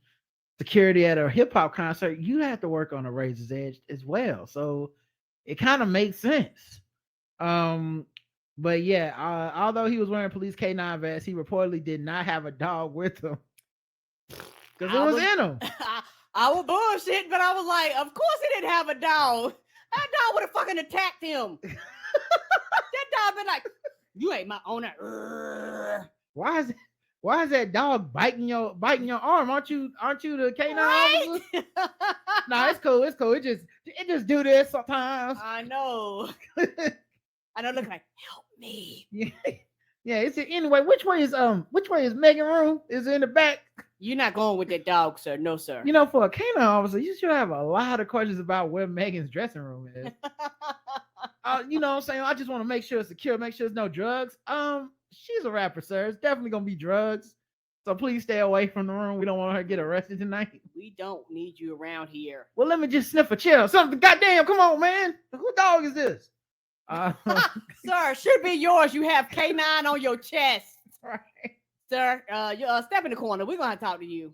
security at a hip-hop concert, you have to work on a razor's edge as well. So it kind of makes sense. But yeah, although he was wearing police K9 vest, he reportedly did not have a dog with him because it was in him. I was bullshit, but I was like, of course he didn't have a dog. That dog would have fucking attacked him. That dog been like, you ain't my owner. Why is that dog biting your arm? Aren't you the K9 officer? No, it's cool. It just do this sometimes. I know. I know. Look like, help me. Yeah. It's anyway. Which way is Megan room? Is it in the back? You're not going with that dog, sir. No, sir. You know, for a K9 officer, you should have a lot of questions about where Megan's dressing room is. You know what I'm saying? I just want to make sure it's secure, make sure there's no drugs. She's a rapper, sir. It's definitely gonna be drugs. So please stay away from the room. We don't want her to get arrested tonight. We don't need you around here. Well, let me just sniff a chair. Something. Goddamn, come on, man. Who dog is this? Sir, should be yours. You have K9 on your chest. Right. Sir, step in the corner. We're gonna talk to you.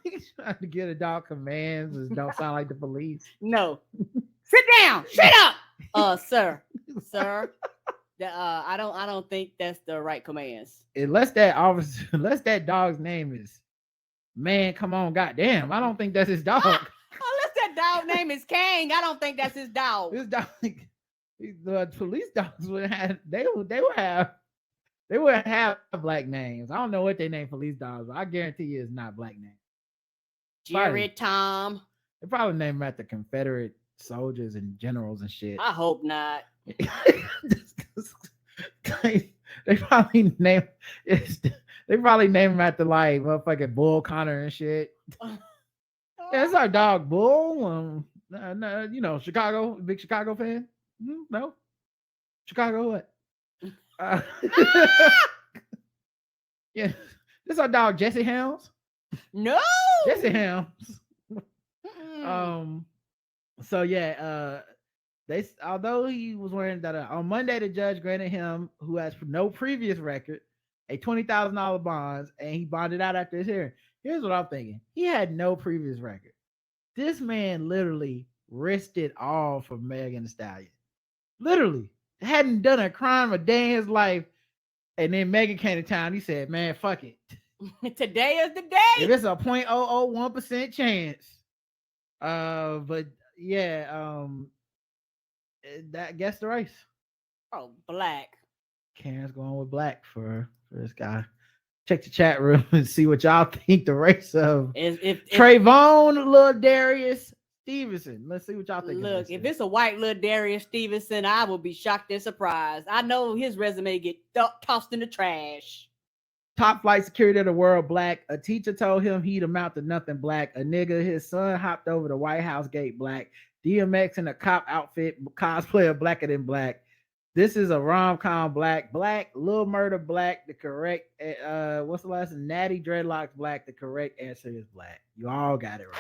He's trying to get a dog commands. It don't sound like the police. No. Sit down. Shut up. Sir. I don't think that's the right commands. Unless that dog's name is Man, come on, goddamn. I don't think that's his dog. Unless that dog name is Kang, I don't think that's his dog. His dog, the police dogs would have black names. I don't know what they name police dogs, but I guarantee you it's not black names. Jerry, Tom. They probably named them after Confederate soldiers and generals and shit. I hope not. They probably name him after like motherfucking Bull Connor and shit. Yeah, it's our dog Bull. No, you know, Chicago, big Chicago fan. No, Chicago what? Yeah, this our dog Jesse Helms. No, Jesse Helms. So yeah, although he was wearing that on Monday, the judge granted him, who has no previous record, a $20,000 bond, and he bonded out after his hearing. Here's what I'm thinking: he had no previous record. This man literally risked it all for Megan Thee Stallion. Literally hadn't done a crime a day in his life, and then Megan came to town. He said, "Man, fuck it. Today is the day. If it's a 0.001% chance." But yeah, that guess the race. Oh, black. Karen's going with black for this guy. Check the chat room and see what y'all think the race of Trayvon Lil Darius Stevenson. Let's see what y'all think. Look, if it's a white Lil Darius Stevenson, I will be shocked and surprised. I know his resume get tossed in the trash. Top flight security of the world, black. A teacher told him he'd amount to nothing, black. A nigga, his son hopped over the White House gate, black. DMX in a cop outfit, cosplayer blacker than black. This is a rom-com, black. Lil Murder, black. The correct, what's the last one? Natty Dreadlocks, black. The correct answer is black. You all got it right.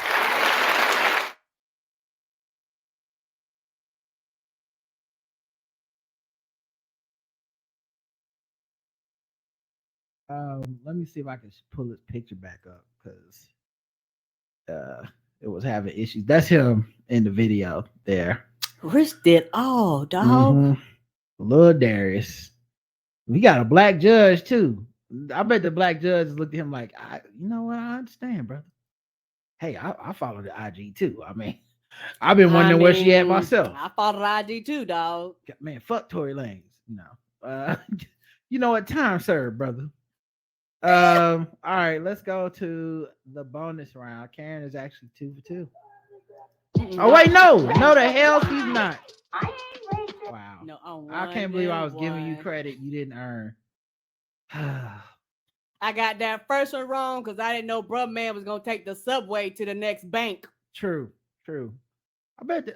Let me see if I can pull his picture back up because it was having issues. That's him in the video there. Risked it all, dog. Mm-hmm. Lil Darius. We got a black judge too. I bet the black judge looked at him like, you know what? I understand, brother. Hey, I follow the IG too. I mean, I've been wondering where she at myself. I followed IG too, dog. Man, fuck Tory Lanez. You know what? Time served, brother. All right, let's go to the bonus round. Karen is actually 2 for 2. Oh wait, no, the hell she's not. Wow. No, I can't believe I was giving you credit you didn't earn. I got that first one wrong because I didn't know Bruh Man was gonna take the subway to the next bank. True. I bet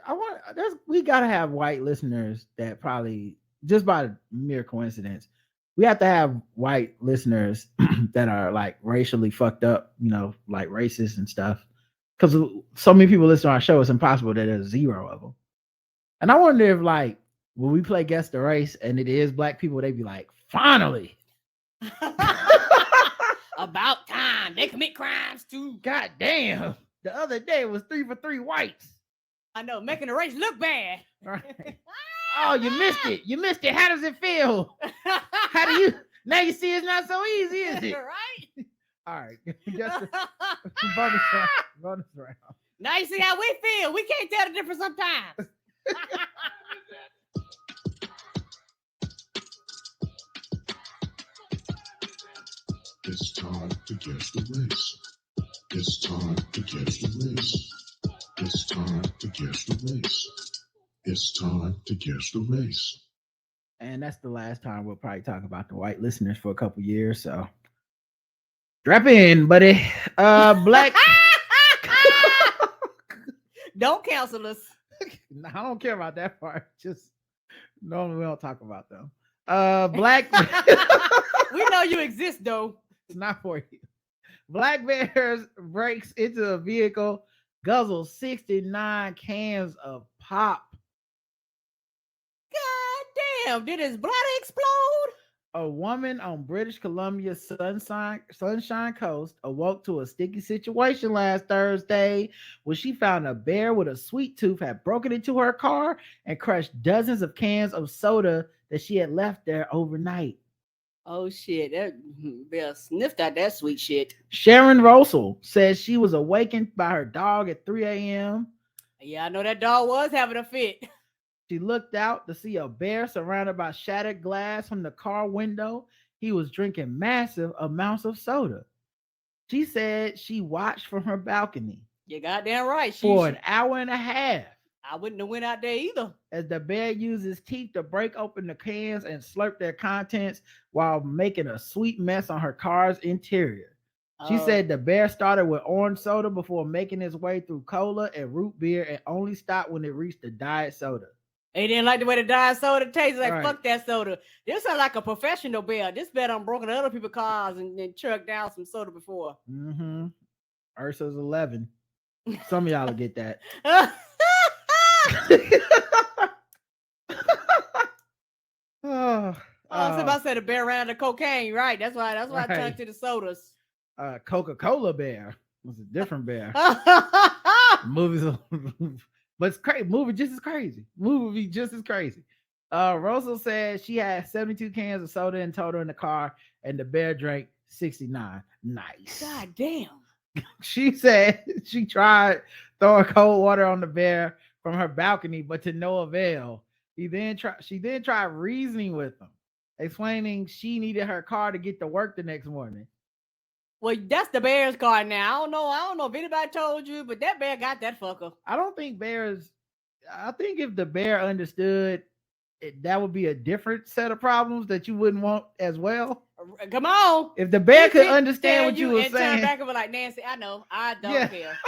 we gotta have white listeners that probably just by mere coincidence. We have to have white listeners that are like racially fucked up, like racist and stuff. Because so many people listen to our show, it's impossible that there's 0 of them. And I wonder if, like, when we play Guess the Race and it is black people, they be like, finally. About time. They commit crimes too. God damn. The other day it was 3 for 3 whites. I know, making the race look bad. Right. Oh, you missed it. How does it feel? How do you now you see it's not so easy, is it? Right? All right. Just bonus round. Now you see how we feel. We can't tell the difference sometimes. It's time to guess the race. It's time to guess the race. It's time to guess the race. It's time to guess the race. And that's the last time we'll probably talk about the white listeners for a couple years. So strap in, buddy. Black. Don't cancel us. No, I don't care about that part. Just normally we don't talk about them. Black. We know you exist, though. It's not for you. Black Bears breaks into a vehicle, guzzles 69 cans of pop. God damn, did his bladder explode? A woman on British Columbia's Sunshine Coast awoke to a sticky situation last Thursday when she found a bear with a sweet tooth had broken into her car and crushed dozens of cans of soda that she had left there overnight. Oh shit, that bear sniffed out that sweet shit. Sharon Russell says she was awakened by her dog at 3 a.m. Yeah, I know that dog was having a fit. She looked out to see a bear surrounded by shattered glass from the car window. He was drinking massive amounts of soda. She said she watched from her balcony. You goddamn right. For an hour and a half. I wouldn't have went out there either. As the bear used his teeth to break open the cans and slurp their contents while making a sweet mess on her car's interior. She said the bear started with orange soda before making his way through cola and root beer and only stopped when it reached the diet soda. He didn't like the way the diet soda tastes. Like, right. Fuck that soda. This sounds like a professional bear. This bear done broken other people's cars and chugged down some soda before. Mm-hmm. Ursa's 11. Some of y'all will get that. Somebody said a bear ran out of cocaine, right? That's why I turned to the sodas. Coca-Cola bear was a different bear. Movies, but it's crazy. Movie just as crazy. Russell said she had 72 cans of soda in total in the car, and the bear drank 69. Nice. God damn. She said she tried throwing cold water on the bear from her balcony, but to no avail. She then tried reasoning with him, explaining she needed her car to get to work the next morning. Well, that's the bear's car now. I don't know if anybody told you, but that bear got that fucker. I think if the bear understood, that would be a different set of problems that you wouldn't want as well. Come on. If the bear could understand what you were saying. Turn back and be like, Nancy, I know. I don't care.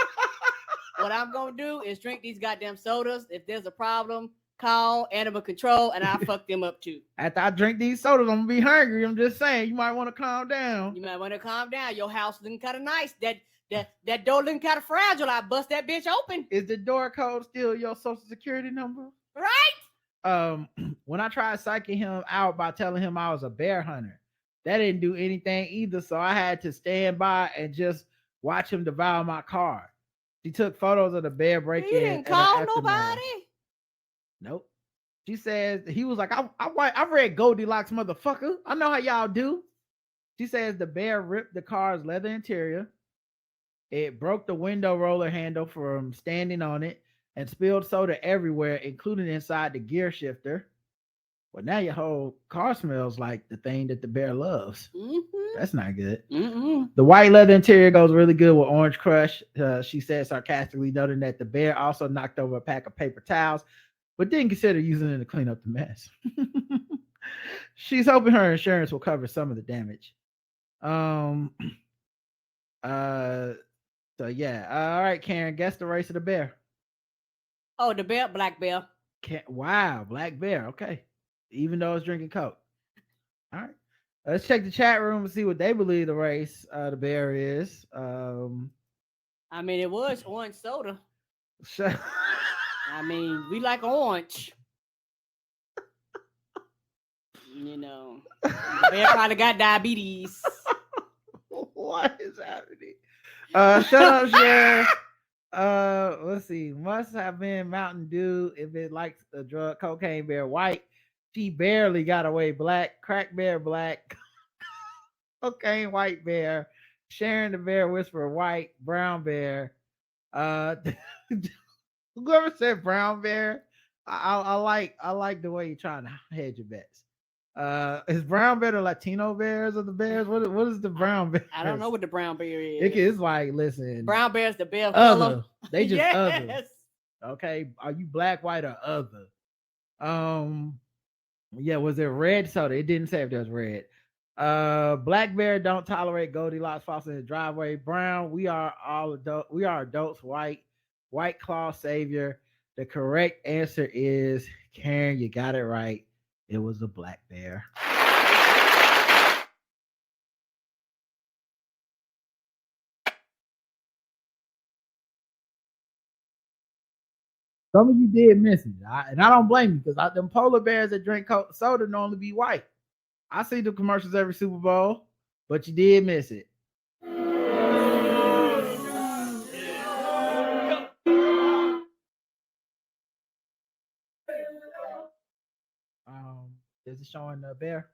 What I'm going to do is drink these goddamn sodas. If there's a problem, call animal control, and I'll fuck them up too. After I drink these sodas, I'm going to be hungry. I'm just saying, you might want to calm down. Your house looking kind of nice. That door looking kind of fragile. I bust that bitch open. Is the door code still your social security number? Right. When I tried psyching him out by telling him I was a bear hunter, that didn't do anything either. So I had to stand by and just watch him devour my car. She took photos of the bear break-in. You didn't call nobody? Nope. She says he was like, I read Goldilocks, motherfucker. I know how y'all do. She says the bear ripped the car's leather interior. It broke the window roller handle from standing on it, and spilled soda everywhere, including inside the gear shifter. Well, now your whole car smells like the thing that the bear loves. That's not good. The white leather interior goes really good with orange crush, she said sarcastically, noting that the bear also knocked over a pack of paper towels, but didn't consider using it to clean up the mess. She's hoping her insurance will cover some of the damage. So yeah. All right, Karen, guess the race of the bear. Oh, the bear, black bear. Wow, black bear. Okay. Even though it's drinking Coke. All right. Let's check the chat room and see what they believe the race the bear is. I mean, it was orange soda. So I mean, we like orange. You know, the bear probably got diabetes. What is happening? Shut up, Sheriff. Let's see. Must have been Mountain Dew if it likes the drug. Cocaine bear white. She barely got away black. Crack bear black. Cocaine white bear. Sharon the bear whisper white. Brown bear. Whoever said brown bear, I like the way you're trying to hedge your bets. Is brown bear the Latino bears or the bears? What is the brown bear? I don't know what the brown bear is. It's like, listen, brown bear's the bear other. color. They just Yes. other. Okay, are you black, white, or other? Yeah, was it red soda? It didn't say if there was red. Black bear don't tolerate Goldilocks falls in the driveway. Brown, we are all adult. We are adults. White claw savior. The correct answer is Karen. You got it right. It was a black bear. Some of you did miss it, and I don't blame you because them polar bears that drink soda normally be white. I see the commercials every Super Bowl, but you did miss it. Is it showing the bear?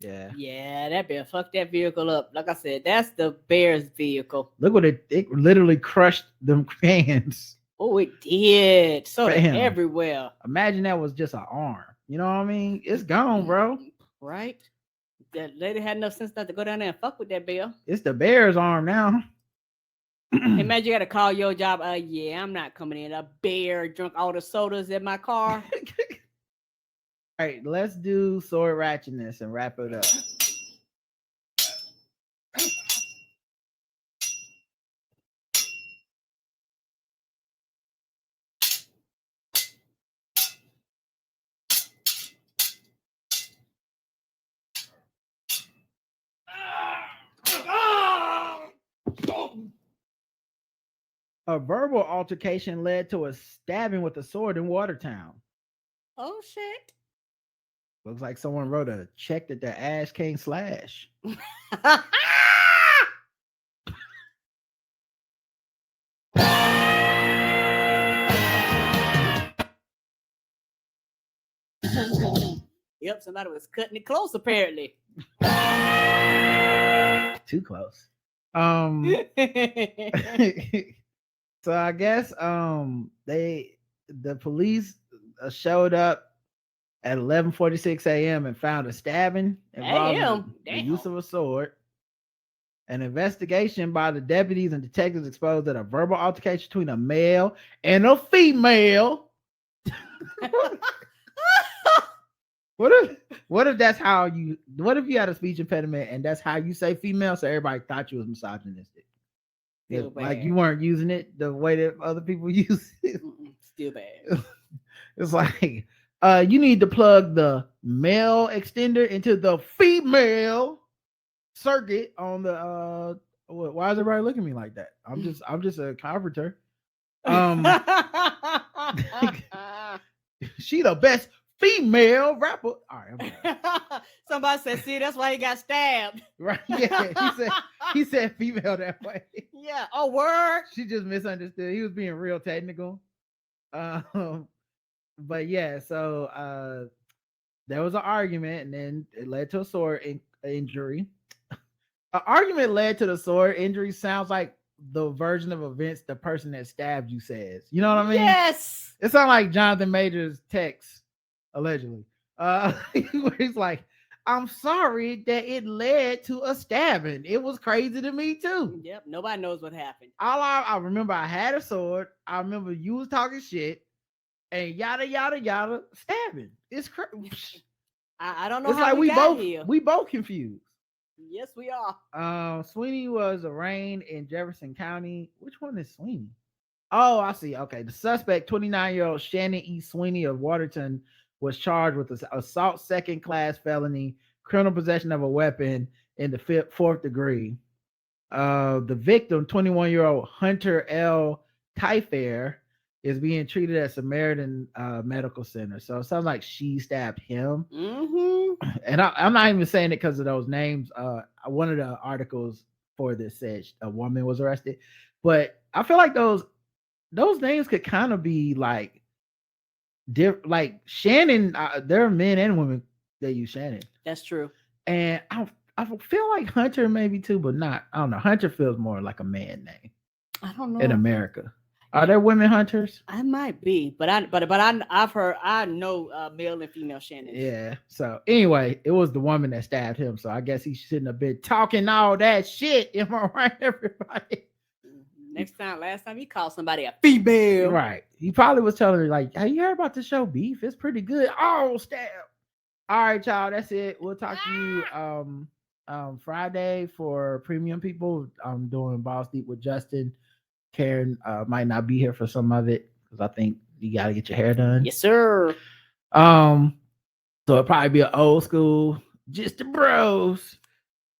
Yeah, that bear fucked that vehicle up. Like I said, that's the bear's vehicle. Look what it literally crushed them cans. Oh, it did. So Bam. everywhere. Imagine that was just an arm. You know what I mean? It's gone, bro. Right? That lady had enough sense not to go down there and fuck with that bear. It's the bear's arm now. Imagine you got to call your job. Yeah, I'm not coming in. A bear drunk all the sodas in my car. All right, let's do sword ratchetness and wrap it up. A verbal altercation led to a stabbing with a sword in Watertown. Oh, shit. Looks like someone wrote a check that their ass can't slash. Yep, somebody was cutting it close, apparently. Too close. So I guess the police showed up at 11:46 a.m. and found a stabbing involving the use of a sword. An investigation by the deputies and detectives exposed that a verbal altercation between a male and a female. What if that's how you? What if you had a speech impediment and that's how you say female, so everybody thought you was misogynistic? Yeah, like you weren't using it the way that other people use it. Still bad. It's like you need to plug the male extender into the female circuit on the why is everybody looking at me like that? I'm just a carpenter. She the best female rapper. All right, somebody said, see, that's why he got stabbed. Right? Yeah, he said female that way. Yeah. Oh, word. She just misunderstood. He was being real technical. But yeah, so there was an argument, and then it led to a sword injury. An argument led to the sword injury sounds like the version of events the person that stabbed you says. You know what I mean? Yes. It sounds like Jonathan Majors' text, allegedly. Where he's like, I'm sorry that it led to a stabbing. It was crazy to me too. Yep. Nobody knows what happened. All I remember, I had a sword. I remember you was talking shit, and yada yada yada stabbing. It's crazy. I don't know It's how like we got both here. we both confused. Yes, we are. Sweeney was arraigned in Jefferson County. Which one is Sweeney? Oh, I see. Okay. The suspect, 29-year-old Shannon E. Sweeney of Waterton, was charged with assault second-class felony, criminal possession of a weapon in the fourth degree. The victim, 21-year-old Hunter L. Tyfair, is being treated at Samaritan Medical Center. So it sounds like she stabbed him. Mm-hmm. And I'm not even saying it because of those names. One of the articles for this said a woman was arrested, but I feel like those names could kind of be like like Shannon. There are men and women that use Shannon. That's true. And I feel like Hunter maybe too, but not. I don't know. Hunter feels more like a man name. I don't know. In America, are there women hunters? I might be, but I've heard, I know male and female Shannon. Yeah. So anyway, it was the woman that stabbed him. So I guess he shouldn't have been talking all that shit. Am I right, everybody? Last time he called somebody a female. Right. He probably was telling her, like, hey, you heard about the show Beef? It's pretty good. Oh, stab. All right, y'all. That's it. We'll talk to you Friday for premium people. I'm doing Balls Deep with Justin. Karen might not be here for some of it because I think you got to get your hair done. Yes, sir. So it'll probably be an old school, just the bros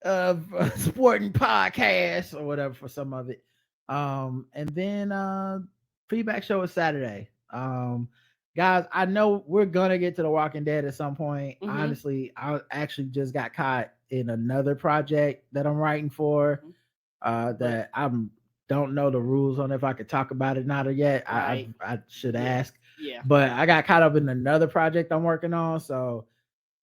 of sporting podcast or whatever for some of it. And then feedback show is Saturday. Guys, I know we're gonna get to The Walking Dead at some point. Mm-hmm. Honestly, I actually just got caught in another project that I'm writing for. That I'm don't know the rules on if I could talk about it or not yet. Right. I should ask. Yeah. But I got caught up in another project I'm working on, so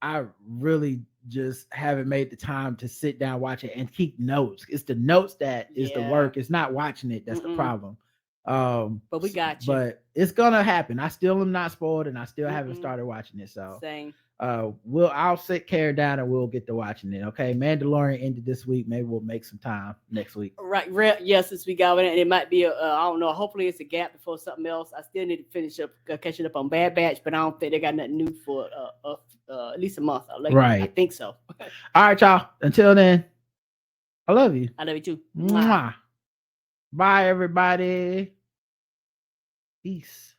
I really just haven't made the time to sit down, watch it, and keep notes. It's the notes that is the work. It's not watching it that's the problem. But we got you. But it's gonna happen. I still am not spoiled, and I still haven't started watching it. So same. I'll sit Karen down and we'll get to watching it. Okay, Mandalorian ended this week. Maybe we'll make some time next week. Right. Yes, this week and it might be I don't know. Hopefully it's a gap before something else. I still need to finish up catching up on Bad Batch, but I don't think they got nothing new for at least a month. Right. I think so. All right, y'all. Until then, I love you. I love you too. Mwah. Bye, everybody. Peace.